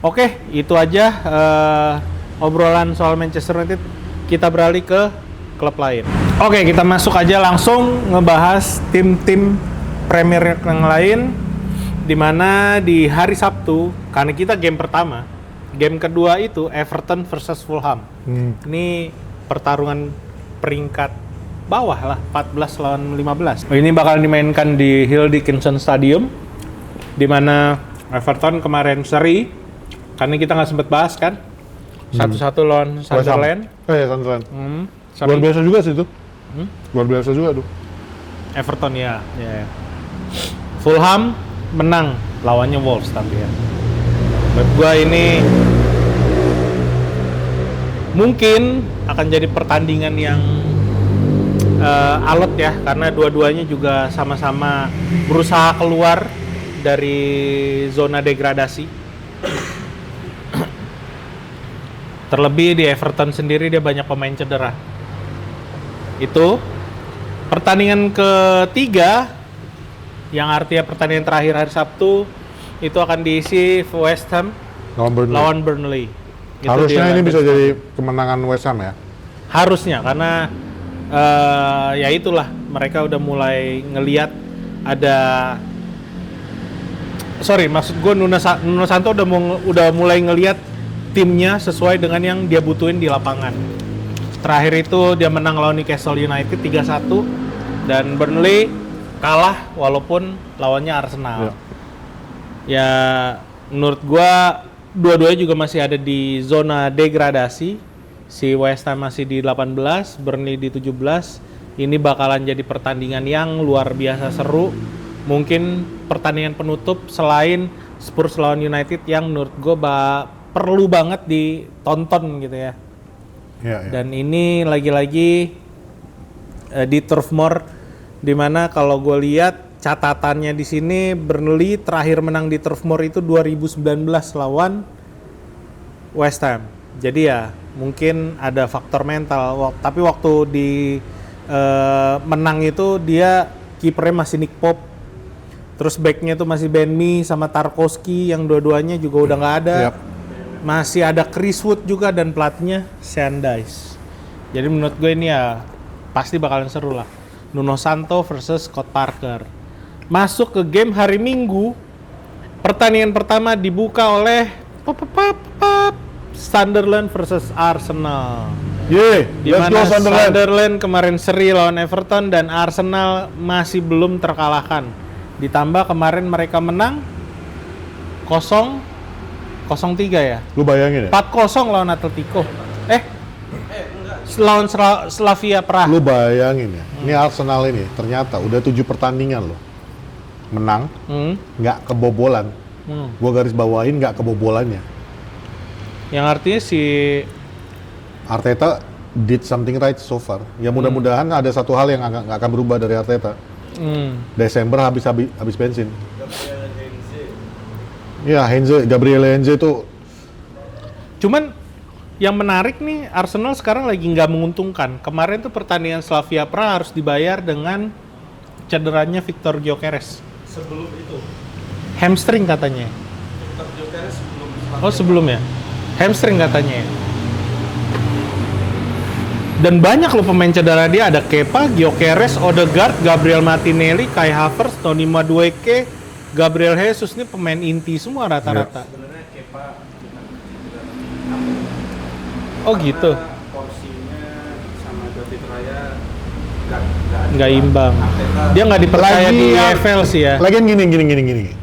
Oke, itu aja obrolan soal Manchester United. Kita beralih ke klub lain. Oke, kita masuk aja langsung ngebahas tim-tim Premier League yang lain. Di mana di hari Sabtu, karena kita game pertama, game kedua itu Everton versus Fulham. Ini pertarungan peringkat bawah lah, 14 lawan 15. Ini bakal dimainkan di Hill Dickinson Stadium, di mana Everton kemarin seri, karena kita nggak sempet bahas kan, 1-1 lawan Sunderland. Sunderland. Seri. Luar biasa juga sih itu. Luar biasa juga tuh. Everton ya. Fulham menang lawannya Wolves tapi ya. Menurut gua ini mungkin akan jadi pertandingan yang alot ya, karena dua-duanya juga sama-sama berusaha keluar dari zona degradasi. Terlebih di Everton sendiri dia banyak pemain cedera. Itu pertandingan ketiga yang artinya pertandingan terakhir hari Sabtu itu akan diisi West Ham lawan Burnley. Harusnya ini bisa jadi kemenangan West Ham ya? Harusnya, karena ya itulah, mereka udah mulai ngelihat ada, maksud gue Nuno Santo udah mulai ngelihat timnya sesuai dengan yang dia butuhin di lapangan. Terakhir itu dia menang lawan Newcastle United 3-1 dan Burnley kalah walaupun lawannya Arsenal. Ya menurut gua dua-duanya juga masih ada di zona degradasi. Si West Ham masih di 18, Burnley di 17. Ini bakalan jadi pertandingan yang luar biasa seru. Mungkin pertandingan penutup selain Spurs lawan United yang menurut gua perlu banget ditonton gitu ya. Dan ini lagi-lagi di Turf Moor, dimana kalau gue lihat catatannya di sini Burnley terakhir menang di Turf Moor itu 2019 lawan West Ham. Jadi ya mungkin ada faktor mental. Tapi waktu di menang itu dia kipernya masih Nick Pope, terus backnya itu masih Ben Mee sama Tarkowski yang dua-duanya juga udah nggak ada. Masih ada Chris Wood juga dan pelatihnya Sean Dyche. Jadi menurut gue ini ya pasti bakalan seru lah. Nuno Santo versus Scott Parker. Masuk ke game hari Minggu. Pertandingan pertama dibuka oleh Sunderland versus Arsenal. Let's go Sunderland kemarin seri lawan Everton dan Arsenal masih belum terkalahkan. Ditambah kemarin mereka menang 0-3 ya? Lu bayangin ya? 4-0 lawan Atletico. Lawan Slavia Praha. Lu bayangin ya, ini Arsenal ini ternyata udah 7 pertandingan loh. Menang, nggak kebobolan. Gua garis bawain nggak kebobolannya. Yang artinya si Arteta did something right so far. Ya mudah-mudahan ada satu hal yang nggak akan berubah dari Arteta. Desember habis bensin. Ya, Gabriel Heinze itu. Cuman yang menarik nih, Arsenal sekarang lagi nggak menguntungkan. Kemarin tuh pertandingan Slavia Praha harus dibayar dengan cederanya Viktor Gyökeres. Sebelum itu. Hamstring katanya. Viktor Gyökeres sebelum. Oh sebelum ya? Hamstring katanya ya. Dan banyak loh pemain cedera dia, ada Kepa, Gyökeres, Odegaard, Gabriel Martinelli, Kai Havertz, Tony Madueke, Gabriel Jesus, ini pemain inti semua rata-rata. Sebenarnya Kepa Oh gitu. Porsinya sama David Raya Nggak imbang. Dia nggak dipercaya di EFL sih ya. Lagian gini.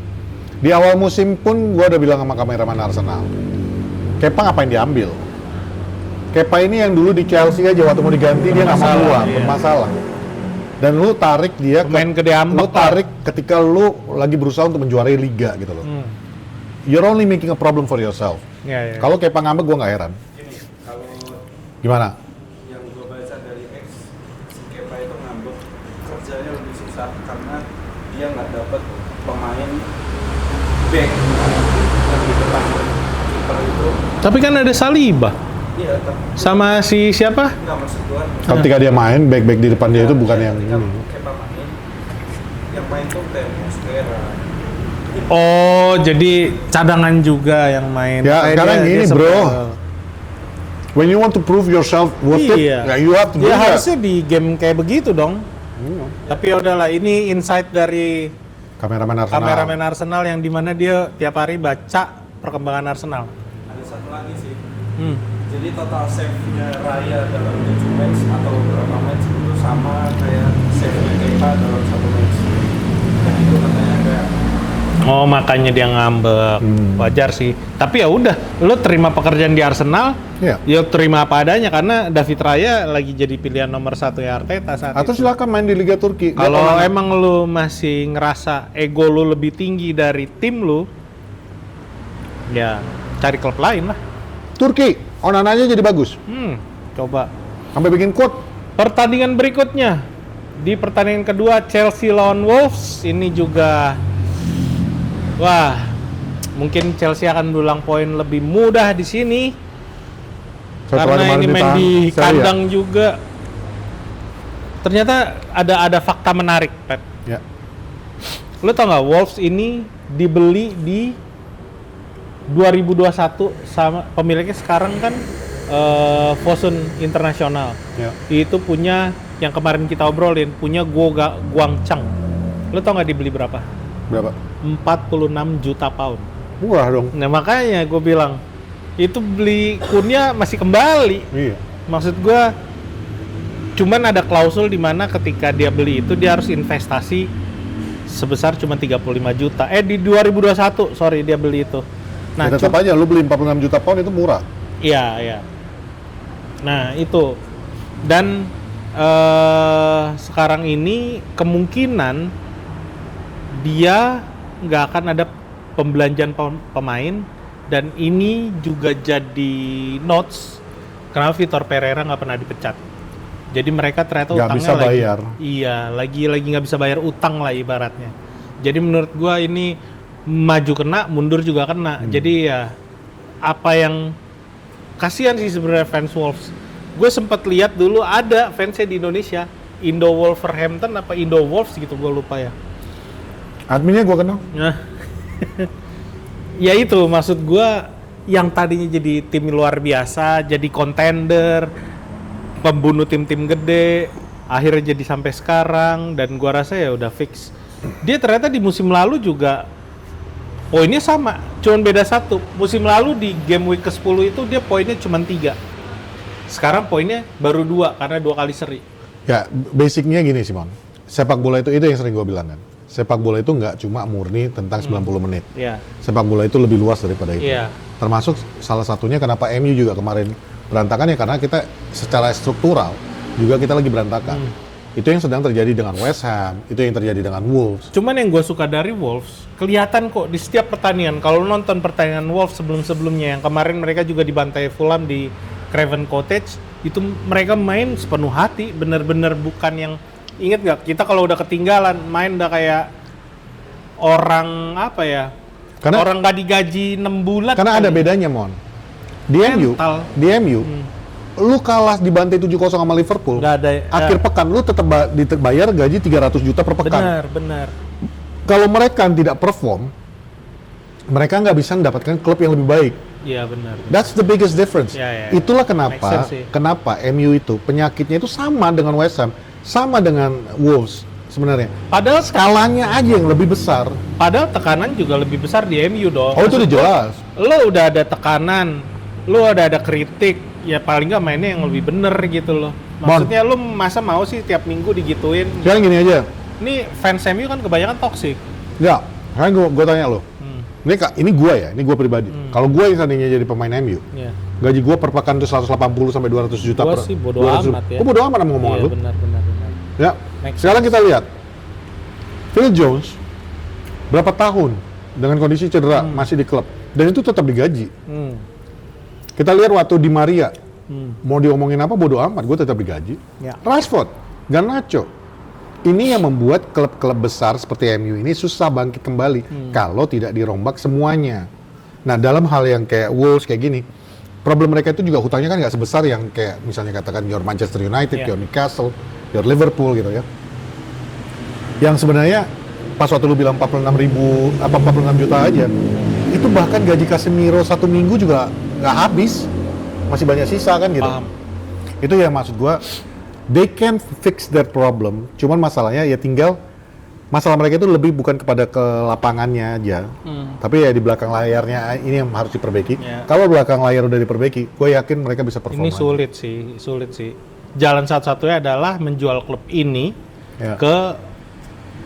Di awal musim pun gua udah bilang sama kameraman Arsenal, Kepa ngapain diambil? Kepa ini yang dulu di Chelsea aja waktu mau diganti dia nggak mau keluar, bermasalah. Dan lu tarik dia lu tarik ketika lu lagi berusaha untuk menjuarai liga gitu loh. You're only making a problem for yourself. Kalau Kepa ngambek gua nggak heran. Gini, kalau Gimana? yang gue baca dari X, si Kepa itu ngambek kerjanya lebih susah karena dia nggak dapat pemain back yang di depan kiper itu. Tapi kan ada Saliba. Iya, Sama si siapa? nggak maksud gue. Ketika dia main, back di depan dia itu bukan yang ketika ini. Kepa main, yang main tuh Temo Square. Oh, jadi cadangan juga yang main. Ya, sekarang gini bro. When you want to prove yourself worth it, ya you have to do Ya that. harusnya di game kayak begitu dong. Tapi udahlah, ini insight dari Kameramen Arsenal yang dimana dia tiap hari baca perkembangan Arsenal. Ada satu lagi sih. Jadi total save-nya Raya dalam 7 match atau beberapa match itu sama kayak save-nya Kepa dalam 1 match. Dan itu katanya kayak Oh, makanya dia ngambek. Wajar sih. Tapi ya udah, lo terima pekerjaan di Arsenal, Iya. ya terima apa adanya karena David Raya lagi jadi pilihan nomor 1 ya Arteta saat Atau itu. silakan main di Liga Turki. Kalau Dia pernah- emang lo masih ngerasa ego lo lebih tinggi dari tim lo, ya cari klub lain lah. Turki, Onananya jadi bagus. Coba. Sampai bikin quote. Pertandingan berikutnya di pertandingan kedua Chelsea lawan Wolves ini juga wah, mungkin Chelsea akan dulang poin lebih mudah di sini Setelah karena kemarin ini main ditahan di Serie A. kandang juga. Ternyata ada fakta menarik, Pep. Ya. Lo tau nggak Wolves ini dibeli di 2021 sama pemiliknya sekarang kan Fosun Internasional. Ya. Itu punya yang kemarin kita obrolin, punya Guangchang. Lo tau nggak dibeli berapa? Berapa? 46 juta pound. Murah dong. Nah makanya gue bilang itu beli Kunnya masih kembali. Iya. Maksud gue cuman ada klausul di mana ketika dia beli itu dia harus investasi sebesar cuma 35 juta. Di 2021 sorry dia beli itu. Nah Ya, tetap aja lu beli 46 juta pound itu murah. iya. Nah itu dan sekarang ini kemungkinan dia nggak akan ada pembelanjaan pemain dan ini juga jadi notes kenapa Vitor Pereira nggak pernah dipecat. Jadi mereka ternyata Nggak utangnya bisa bayar. lagi nggak bisa bayar utang lah ibaratnya. Jadi menurut gua ini maju kena, mundur juga kena. Jadi ya apa yang kasihan sih sebenarnya fans Wolves. Gue sempat lihat dulu ada fansnya di Indonesia, Indo Wolverhampton apa Indo Wolves gitu gue lupa ya. Adminnya gua kenal. Nah, ya itu maksud gue yang tadinya jadi tim luar biasa, jadi contender, pembunuh tim-tim gede, akhirnya jadi sampai sekarang dan gue rasa ya udah fix. Dia ternyata di musim lalu juga poinnya sama, cuman beda 1. Musim lalu di game week ke-10 itu dia poinnya cuma 3. Sekarang poinnya baru 2 karena 2 kali seri. Ya, basicnya gini Simon. Sepak bola itu yang sering gua bilang kan. Sepak bola itu nggak cuma murni tentang 90 menit. Iya. Sepak bola itu lebih luas daripada itu. Iya. Termasuk salah satunya kenapa MU juga kemarin berantakan ya karena kita secara struktural juga kita lagi berantakan. Itu yang sedang terjadi dengan West Ham, itu yang terjadi dengan Wolves. Cuman yang gue suka dari Wolves, kelihatan kok di setiap pertandingan. Kalau lu nonton pertandingan Wolves sebelum-sebelumnya, yang kemarin mereka juga dibantai Fulham di Craven Cottage, itu mereka main sepenuh hati, bener-bener bukan yang inget nggak? Kita kalau udah ketinggalan, main udah kayak orang apa ya? Orang nggak digaji 6 bulan. Karena ada kali. bedanya, Mon. Di Mental. MU, lu kalah dibantai 7-0 sama Liverpool. Nggak ada. Akhir pekan lu tetap dibayar gaji 300 juta per pekan. Benar. Kalau mereka tidak perform, mereka nggak bisa mendapatkan klub yang lebih baik. Iya benar. That's the biggest difference. Ya. Itulah Make sense sih. kenapa MU itu penyakitnya itu sama dengan West Ham, sama dengan Wolves sebenarnya. Padahal Skalanya aja yang lebih besar. Padahal tekanan juga lebih besar di MU dong. Oh itu udah jelas. Lo udah ada tekanan, lo udah ada kritik, ya paling nggak mainnya yang lebih bener gitu loh. Maksudnya lo masa mau sih tiap minggu digituin? Sekarang gini aja. Ini fans MU kan kebanyakan toksik. Enggak. Sekarang gue tanya lo. Ini gue pribadi. Kalau gue yang seandainya jadi pemain MU, Iya. gaji gue per pekan tuh 180 sampai 200 juta Gua per. sih bodo 200 amat ya. Gue bodo amat sama ngomongan Iya lu. benar. Ya. Make Sekarang kita lihat. Phil Jones berapa tahun dengan kondisi cedera masih di klub dan itu tetap digaji. Kita lihat waktu Di Maria mau diomongin apa bodo amat, gue tetap digaji. Ya. Rashford, Garnacho. Ini yang membuat klub-klub besar seperti MU ini susah bangkit kembali kalau tidak dirombak semuanya. Nah dalam hal yang kayak Wolves kayak gini, problem mereka itu juga hutangnya kan nggak sebesar yang kayak misalnya katakan your Manchester United, your Newcastle, your Liverpool gitu ya. Yang sebenarnya pas waktu lu bilang 46 juta aja, itu bahkan gaji Casemiro 1 minggu juga nggak habis, masih banyak sisa kan gitu. Paham. Itu ya maksud gua, they can fix that problem. Cuman masalahnya ya tinggal masalah mereka itu lebih bukan kepada ke lapangannya aja, tapi ya di belakang layarnya ini yang harus diperbaiki. Ya. Kalau belakang layar udah diperbaiki, gue yakin mereka bisa perform. Ini sulit sih. Jalan satu-satunya adalah menjual klub ini ke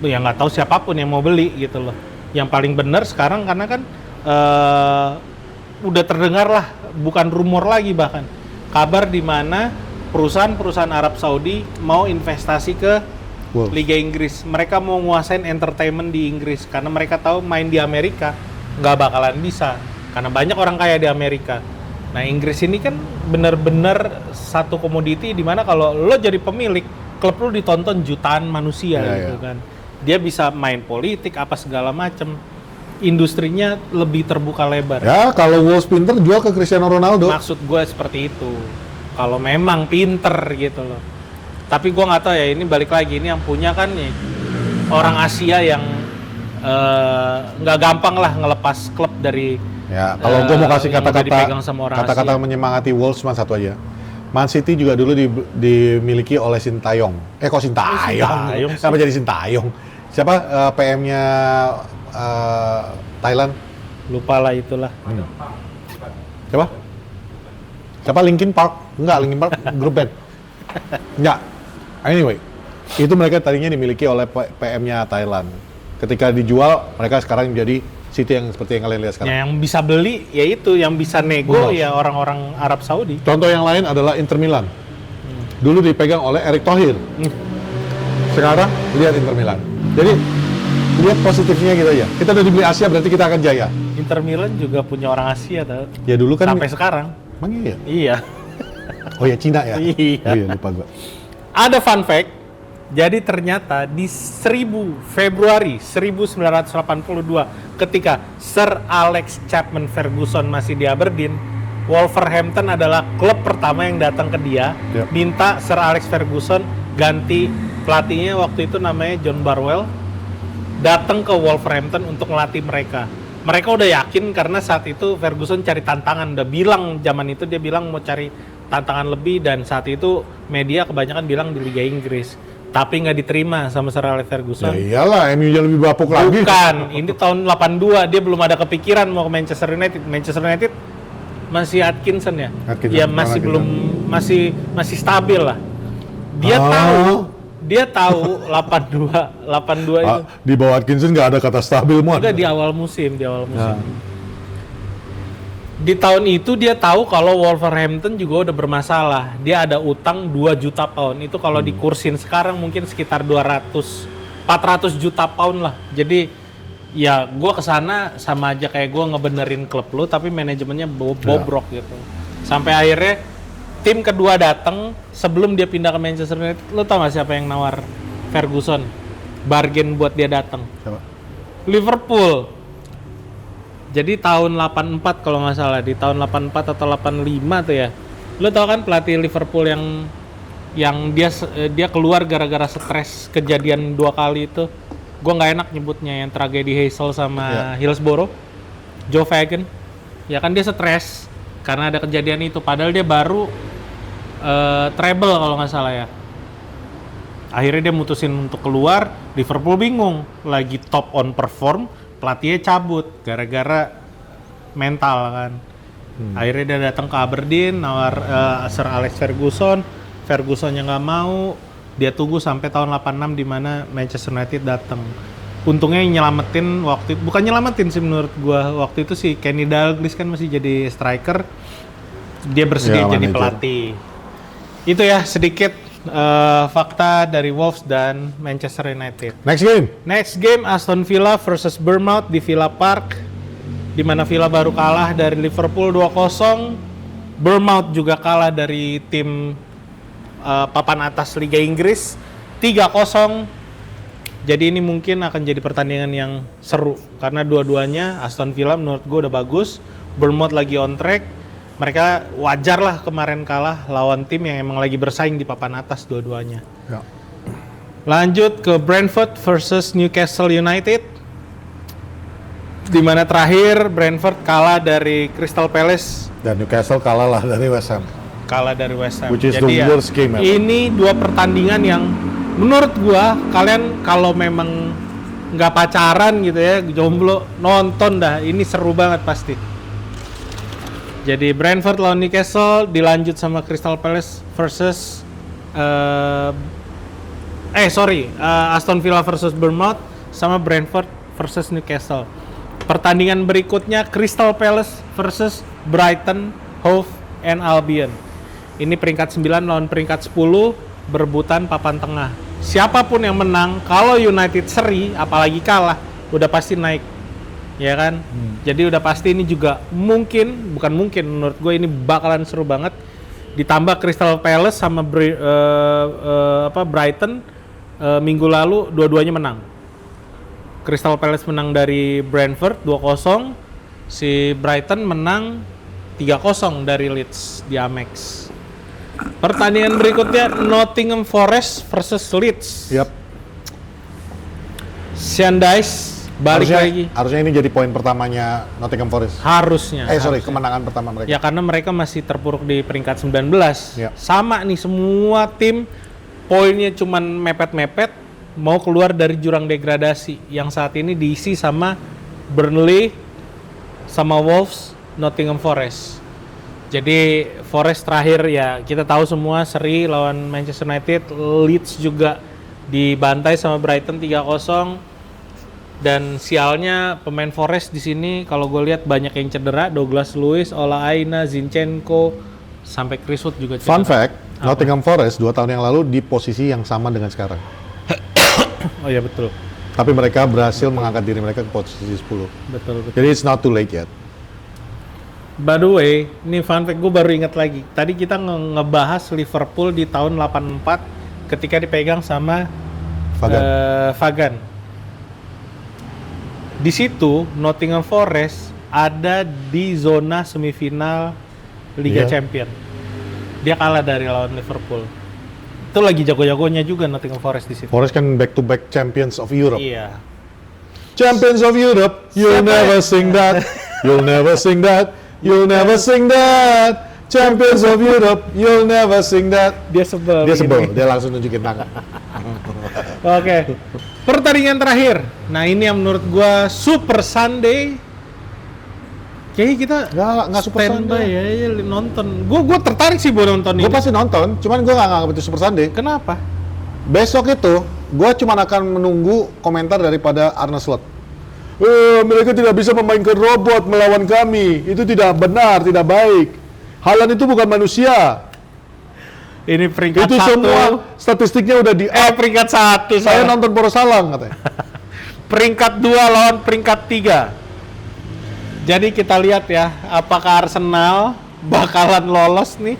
ya nggak tahu siapapun yang mau beli gitu loh. Yang paling benar sekarang karena kan udah terdengar lah, bukan rumor lagi bahkan kabar di mana perusahaan-perusahaan Arab Saudi mau investasi ke Wolves. Liga Inggris. Mereka mau nguasain entertainment di Inggris karena mereka tahu main di Amerika nggak bakalan bisa karena banyak orang kaya di Amerika. Nah, Inggris ini kan bener-bener satu komoditi di mana kalau lo jadi pemilik, klub lo ditonton jutaan manusia gitu kan. Dia bisa main politik apa segala macem. Industrinya lebih terbuka lebar. Ya, kalau Wolves pinter jual ke Cristiano Ronaldo. Maksud gue seperti itu. Kalau memang pinter gitu loh. Tapi gue nggak tahu ya, ini balik lagi, ini yang punya kan nih orang Asia yang nggak gampang lah ngelepas klub dari. Ya, kalau gue mau kasih yang udah dipegang sama orang kata-kata Asia. menyemangati Wolves cuma satu aja. Man City juga dulu dimiliki oleh Sintayong. Kok Sintayong? Sintayong sih. Kenapa jadi Sintayong? Siapa PM-nya Thailand? Lupa lah itulah. Siapa Linkin Park? Enggak, Linkin Park grup band. Enggak. Anyway, itu mereka tadinya dimiliki oleh PM-nya Thailand. Ketika dijual, mereka sekarang menjadi City yang seperti yang kalian lihat sekarang. Ya, yang bisa beli ya itu, yang bisa nego ya orang-orang Arab Saudi. Contoh yang lain adalah Inter Milan. Dulu dipegang oleh Erick Thohir. Sekarang lihat Inter Milan. Jadi lihat positifnya gitu aja. Kita udah dibeli Asia berarti kita akan jaya. Inter Milan juga punya orang Asia tau. Ya dulu kan Sampai sekarang. Emang iya? Iya. Oh ya Cina ya? Iya. Oh iya lupa gua. Ada fun fact, jadi ternyata di 1000 Februari 1982 ketika Sir Alex Chapman Ferguson masih di Aberdeen, Wolverhampton adalah klub pertama yang datang ke dia, minta Sir Alex Ferguson ganti pelatihnya waktu itu namanya John Barwell, datang ke Wolverhampton untuk melatih mereka. Mereka udah yakin karena saat itu Ferguson cari tantangan, udah bilang zaman itu dia bilang mau cari tantangan lebih dan saat itu media kebanyakan bilang di Liga Inggris. Tapi nggak diterima sama Sir Alex Ferguson. Ya iyalah, MU-nya lebih bapuk lagi. Bukan, ini tahun 82 dia belum ada kepikiran mau ke Manchester United. Manchester United masih Atkinson ya. Ya masih belum masih stabil lah. Dia tahu 82 itu. Di bawah Atkinson nggak ada kata stabil muat. Enggak di awal musim. Di tahun itu dia tahu kalau Wolverhampton juga udah bermasalah. Dia ada utang 2 juta pound. Itu kalau dikursin sekarang mungkin sekitar 400 juta pound lah. Jadi ya gue kesana sama aja kayak gue ngebenerin klub lu, tapi manajemennya bobrok gitu. Sampai akhirnya tim kedua datang sebelum dia pindah ke Manchester United. Lu tau gak siapa yang nawar Ferguson bargain buat dia datang? Liverpool. Jadi tahun 84 kalau nggak salah, di tahun 84 atau 85 tuh ya. Lu tau kan pelatih Liverpool yang dia keluar gara-gara stres kejadian 2 kali itu. Gua nggak enak nyebutnya, yang tragedi Heysel sama Hillsborough. Joe Fagan. Ya kan dia stres karena ada kejadian itu, padahal dia baru treble kalau nggak salah ya. Akhirnya dia mutusin untuk keluar. Liverpool bingung, lagi top on perform, pelatihnya cabut gara-gara mental kan. Akhirnya dia datang ke Aberdeen nawar Sir Alex Ferguson. Fergusonnya nggak mau, dia tunggu sampai tahun 86 di mana Manchester United datang. Untungnya nyelamatin bukan nyelamatin sih menurut gua, waktu itu si Kenny Dalglish kan masih jadi striker, dia bersedia jadi pelatih. Itu ya sedikit fakta dari Wolves dan Manchester United. Next game Aston Villa versus Bournemouth di Villa Park, di mana Villa baru kalah dari Liverpool 2-0. Bournemouth juga kalah dari tim papan atas Liga Inggris 3-0. Jadi ini mungkin akan jadi pertandingan yang seru karena dua-duanya Aston Villa menurut gue udah bagus, Bournemouth lagi on track. Mereka wajar lah kemarin kalah lawan tim yang emang lagi bersaing di papan atas dua-duanya. Ya. Lanjut ke Brentford versus Newcastle United, di mana terakhir Brentford kalah dari Crystal Palace dan Newcastle kalah lah dari West Ham. Which is jadi the worst game ever. Ini 2 pertandingan yang menurut gua kalian kalau memang nggak pacaran gitu ya, jomblo, nonton dah. Ini seru banget pasti. Jadi Brentford lawan Newcastle, dilanjut sama Crystal Palace versus Aston Villa versus Bournemouth, sama Brentford versus Newcastle. Pertandingan berikutnya Crystal Palace versus Brighton, Hove and Albion. Ini peringkat 9 lawan peringkat 10, berebutan papan tengah. Siapapun yang menang, kalau United seri, apalagi kalah, udah pasti naik, ya kan? Jadi udah pasti ini juga bukan mungkin, menurut gue ini bakalan seru banget. Ditambah Crystal Palace sama Brighton minggu lalu dua-duanya menang. Crystal Palace menang dari Brentford 2-0, si Brighton menang 3-0 dari Leeds di Amex. Pertandingan berikutnya Nottingham Forest versus Leeds. Yap. Sean Dyche balik lagi. Harusnya ini jadi poin pertamanya Nottingham Forest. Harusnya. Kemenangan pertama mereka. Ya karena mereka masih terpuruk di peringkat 19. Yap. Sama nih semua tim poinnya cuman mepet-mepet mau keluar dari jurang degradasi yang saat ini diisi sama Burnley, sama Wolves, Nottingham Forest. Jadi Forest terakhir ya kita tahu semua seri lawan Manchester United, Leeds juga dibantai sama Brighton 3-0. Dan sialnya pemain Forest di sini kalau gue lihat banyak yang cedera, Douglas Luiz, Ola Aina, Zinchenko, sampai Chris Wood juga cedera. Fun fact, Nottingham Forest 2 tahun yang lalu di posisi yang sama dengan sekarang. Oh iya betul. Tapi mereka berhasil mengangkat diri mereka ke posisi 10. Betul. Jadi it's not too late yet. By the way, ini fun fact gue baru ingat lagi. Tadi kita ngebahas Liverpool di tahun 84 ketika dipegang sama Fagan. Di situ Nottingham Forest ada di zona semifinal Liga Champion. Dia kalah dari lawan Liverpool. Itu lagi jago-jagonya juga Nottingham Forest di situ. Forest kan back to back champions of Europe. Iya. Champions of Europe, you'll never sing that. You'll never sing that. You'll never sing that. Champions of Europe, you'll never sing that. Dia sebel. Dia langsung nunjukin tangan. Oke. Pertandingan terakhir. Nah, ini yang menurut gua Super Sunday. Kayaknya kita nggak Super Sunday ya, nonton. Gua tertarik sih buat nonton ini. Gue pasti nonton, cuman gue nggak nganggap itu Super Sunday. Kenapa? Besok itu, gue cuma akan menunggu komentar daripada Arne Slot. Mereka tidak bisa memainkan robot melawan kami. Itu tidak benar, tidak baik. Haaland itu bukan manusia. Ini peringkat itu 1. Semua statistiknya udah di peringkat 1. Saya nonton Porosalang katanya. Peringkat 2 lawan peringkat 3. Jadi kita lihat ya, apakah Arsenal bakalan lolos nih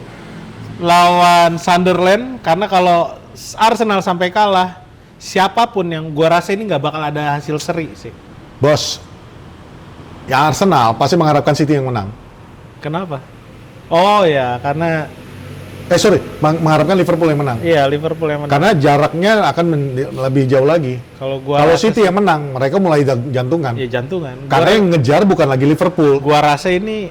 lawan Sunderland. Karena kalau Arsenal sampai kalah, siapapun yang gua rasa ini nggak bakal ada hasil seri sih. Bos, ya Arsenal pasti mengharapkan City yang menang. Kenapa? Oh ya, karena mengharapkan Liverpool yang menang. Iya, Liverpool yang menang. Karena jaraknya akan lebih jauh lagi. Kalau City yang menang, mereka mulai jantungan. Iya, jantungan. Karena yang ngejar bukan lagi Liverpool. Gua rasa ini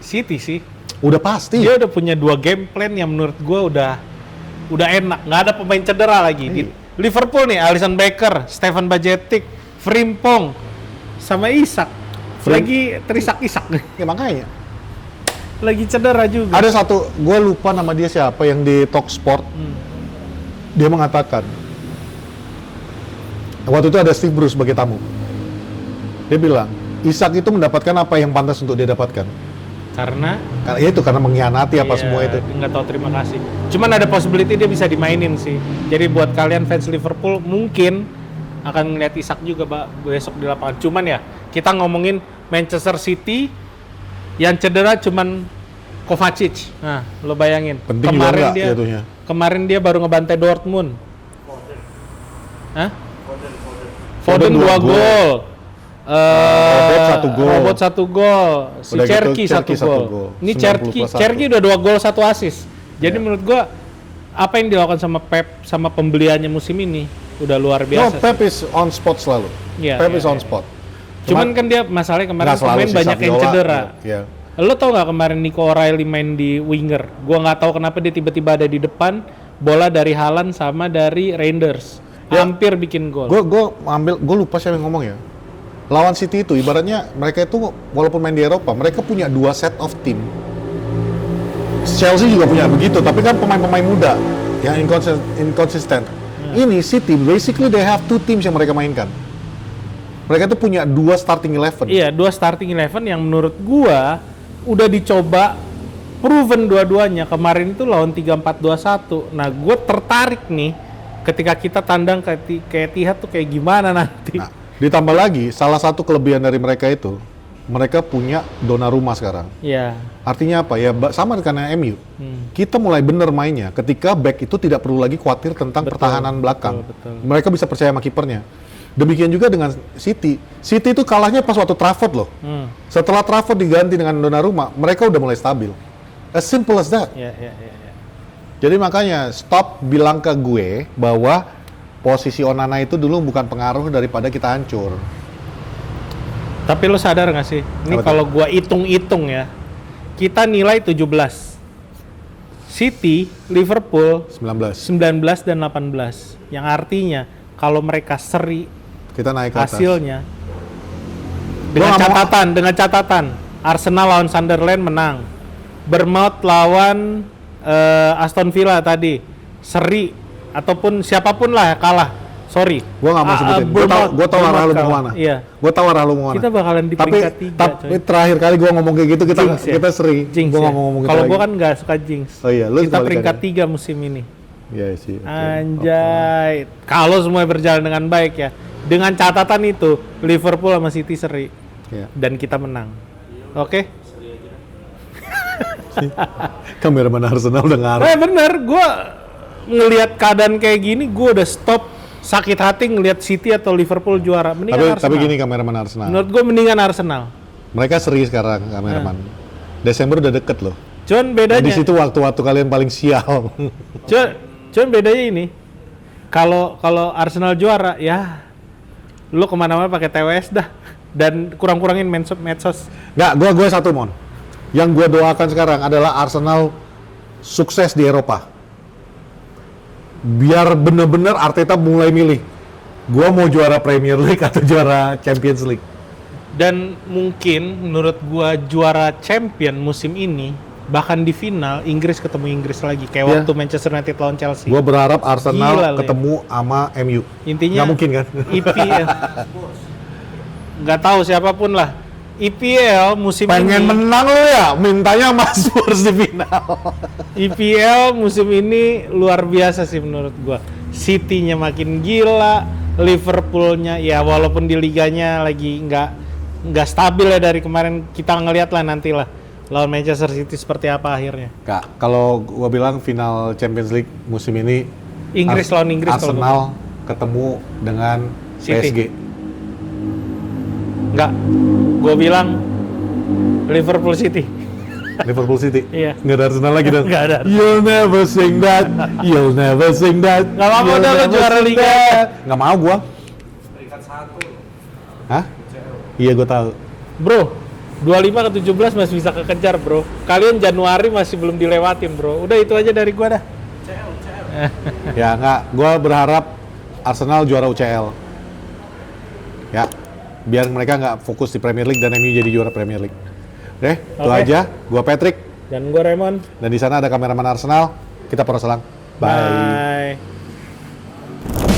City sih. Udah pasti. Dia udah punya 2 game plan yang menurut gua udah enak. Nggak ada pemain cedera lagi. Di Liverpool nih, Alisson Becker, Stefan Bajcetic, Frimpong, sama Isak. Lagi terisak-isak nih. Ya makanya. Lagi cedera juga. Ada satu, gue lupa nama dia siapa yang di Talk Sport. Dia mengatakan, waktu itu ada Steve Bruce sebagai tamu. Dia bilang, Isak itu mendapatkan apa yang pantas untuk dia dapatkan. Karena mengkhianati apa semua itu. Nggak tahu terima kasih. Cuman ada possibility dia bisa dimainin sih. Jadi buat kalian fans Liverpool mungkin akan ngeliat Isak juga besok di lapangan. Cuman ya kita ngomongin Manchester City yang cedera cuman Kovacic. Nah, lo bayangin. Penting Kemarin dia baru ngebantai Dortmund. Foden 2 gol. Robot 1 gol. Si Cherki 1 gol. Ini Cherki udah 2 gol 1 assist. Jadi menurut gua apa yang dilakukan sama Pep sama pembeliannya musim ini udah luar biasa. Pep is on spot selalu. Pep is on spot. Cuman kan dia masalahnya kemarin pemain banyak yang cedera. Lo tau nggak kemarin Nico O'Reilly main di winger? Gua nggak tahu kenapa dia tiba-tiba ada di depan. Bola dari Haaland sama dari Reinders. hampir bikin gol. Gue lupa siapa yang ngomong ya. Lawan City itu ibaratnya mereka itu walaupun main di Eropa, mereka punya 2 set of team. Chelsea juga punya begitu, tapi kan pemain-pemain muda yang inconsistent. Ini City basically they have 2 teams yang mereka mainkan. Mereka tuh punya 2 starting 11. Iya, 2 starting 11 yang menurut gua udah dicoba proven dua-duanya. Kemarin itu lawan 3-4-2-1. Nah, gua tertarik nih ketika kita tandang ke Etihad tuh kayak gimana nanti. Nah, ditambah lagi salah satu kelebihan dari mereka itu mereka punya Donnarumma sekarang. Iya. Artinya apa ya? Sama dengan MU. Kita mulai bener mainnya ketika back itu tidak perlu lagi khawatir tentang pertahanan belakang. Betul. Mereka bisa percaya sama kipernya. Demikian juga dengan City. City itu kalahnya pas waktu Trafford loh. Setelah Trafford diganti dengan Donnarumma, mereka udah mulai stabil. As simple as that. Iya. Jadi makanya stop bilang ke gue bahwa posisi Onana itu dulu bukan pengaruh daripada kita hancur. Tapi lo sadar nggak sih? Ini Apa tuh? kalau gua hitung-hitung ya, kita nilai 17. City, Liverpool 19. 19 dan 18. Yang artinya kalau mereka seri Kita naik ke atas. hasilnya Gua nggak dengan catatan Arsenal lawan Sunderland menang, Bournemouth lawan Aston Villa tadi seri ataupun siapapun lah kalah, sorry. Gua nggak mau sebutin. Gua tahu arah lu mau kemana. Iya. Gua tahu arah lu mau kemana. Kita bakalan di peringkat 3, tapi terakhir kali gua ngomong kayak gitu Jinx ya? kita seri. Jinx Gua ya? nggak mau ngomong gitu Kalau lagi. gua kan nggak suka jinx. Oh iya, lu Kita sebalikannya. peringkat 3 musim ini. Iya sih. oke. Anjay. Kalau semua berjalan dengan baik ya. Dengan catatan itu Liverpool sama City seri Iya. dan kita menang. Oke? Kameraman Arsenal udah ngarep. Bener, gue ngelihat keadaan kayak gini, gue udah stop sakit hati ngelihat City atau Liverpool juara. Mendingan Arsenal. Tapi gini kameraman Arsenal. Menurut gue mendingan Arsenal. Mereka seri sekarang kameraman. Desember udah deket loh. Cuman Di bedanya, situ waktu-waktu kalian paling sial. cuman bedanya ini, kalau Arsenal juara, ya lu kemana-mana pakai TWS dah dan kurang-kurangin medsos. Nggak, gue satu mon. Yang gue doakan sekarang adalah Arsenal sukses di Eropa. Biar bener-bener Arteta mulai milih. Gue mau juara Premier League atau juara Champions League. Dan mungkin menurut gua juara champion musim ini bahkan di final Inggris ketemu Inggris lagi kayak waktu Manchester United lawan Chelsea. Gue berharap Arsenal Gila, Le. ketemu sama MU. Intinya Nggak mungkin kan? EPL nggak tahu siapapun lah. EPL musim Pengen ini menang lo ya, mintanya sama Spurs di final. EPL musim ini luar biasa sih menurut gua. City-nya makin gila, Liverpool-nya ya walaupun di liganya lagi nggak stabil ya dari kemarin, kita ngeliat lah nantilah lawan Manchester City seperti apa akhirnya. Kak, kalau gua bilang final Champions League musim ini Inggris lawan Inggris kalau Arsenal ketemu dengan City. PSG. Enggak, gue bilang Liverpool City. Liverpool City. Iya. Nggak ada Arsenal lagi dong. Nggak ada. You'll never sing that. You'll never sing that. Nggak mau You'll dah lo never juara sing liga. that. Nggak mau gua. Peringkat 1. Hah? Iya gua tahu. Bro, 25 ke 17 masih bisa kekejar bro. Kalian Januari masih belum dilewatin bro. Udah itu aja dari gua dah. Ya nggak. Gua berharap Arsenal juara UCL. Ya. Biar mereka nggak fokus di Premier League dan MU jadi juara Premier League. Oke, itu Oke. aja. Gua Patrick Dan gua Raymond. dan di sana ada kameraman Arsenal. Kita Pro Selang. Bye. Bye.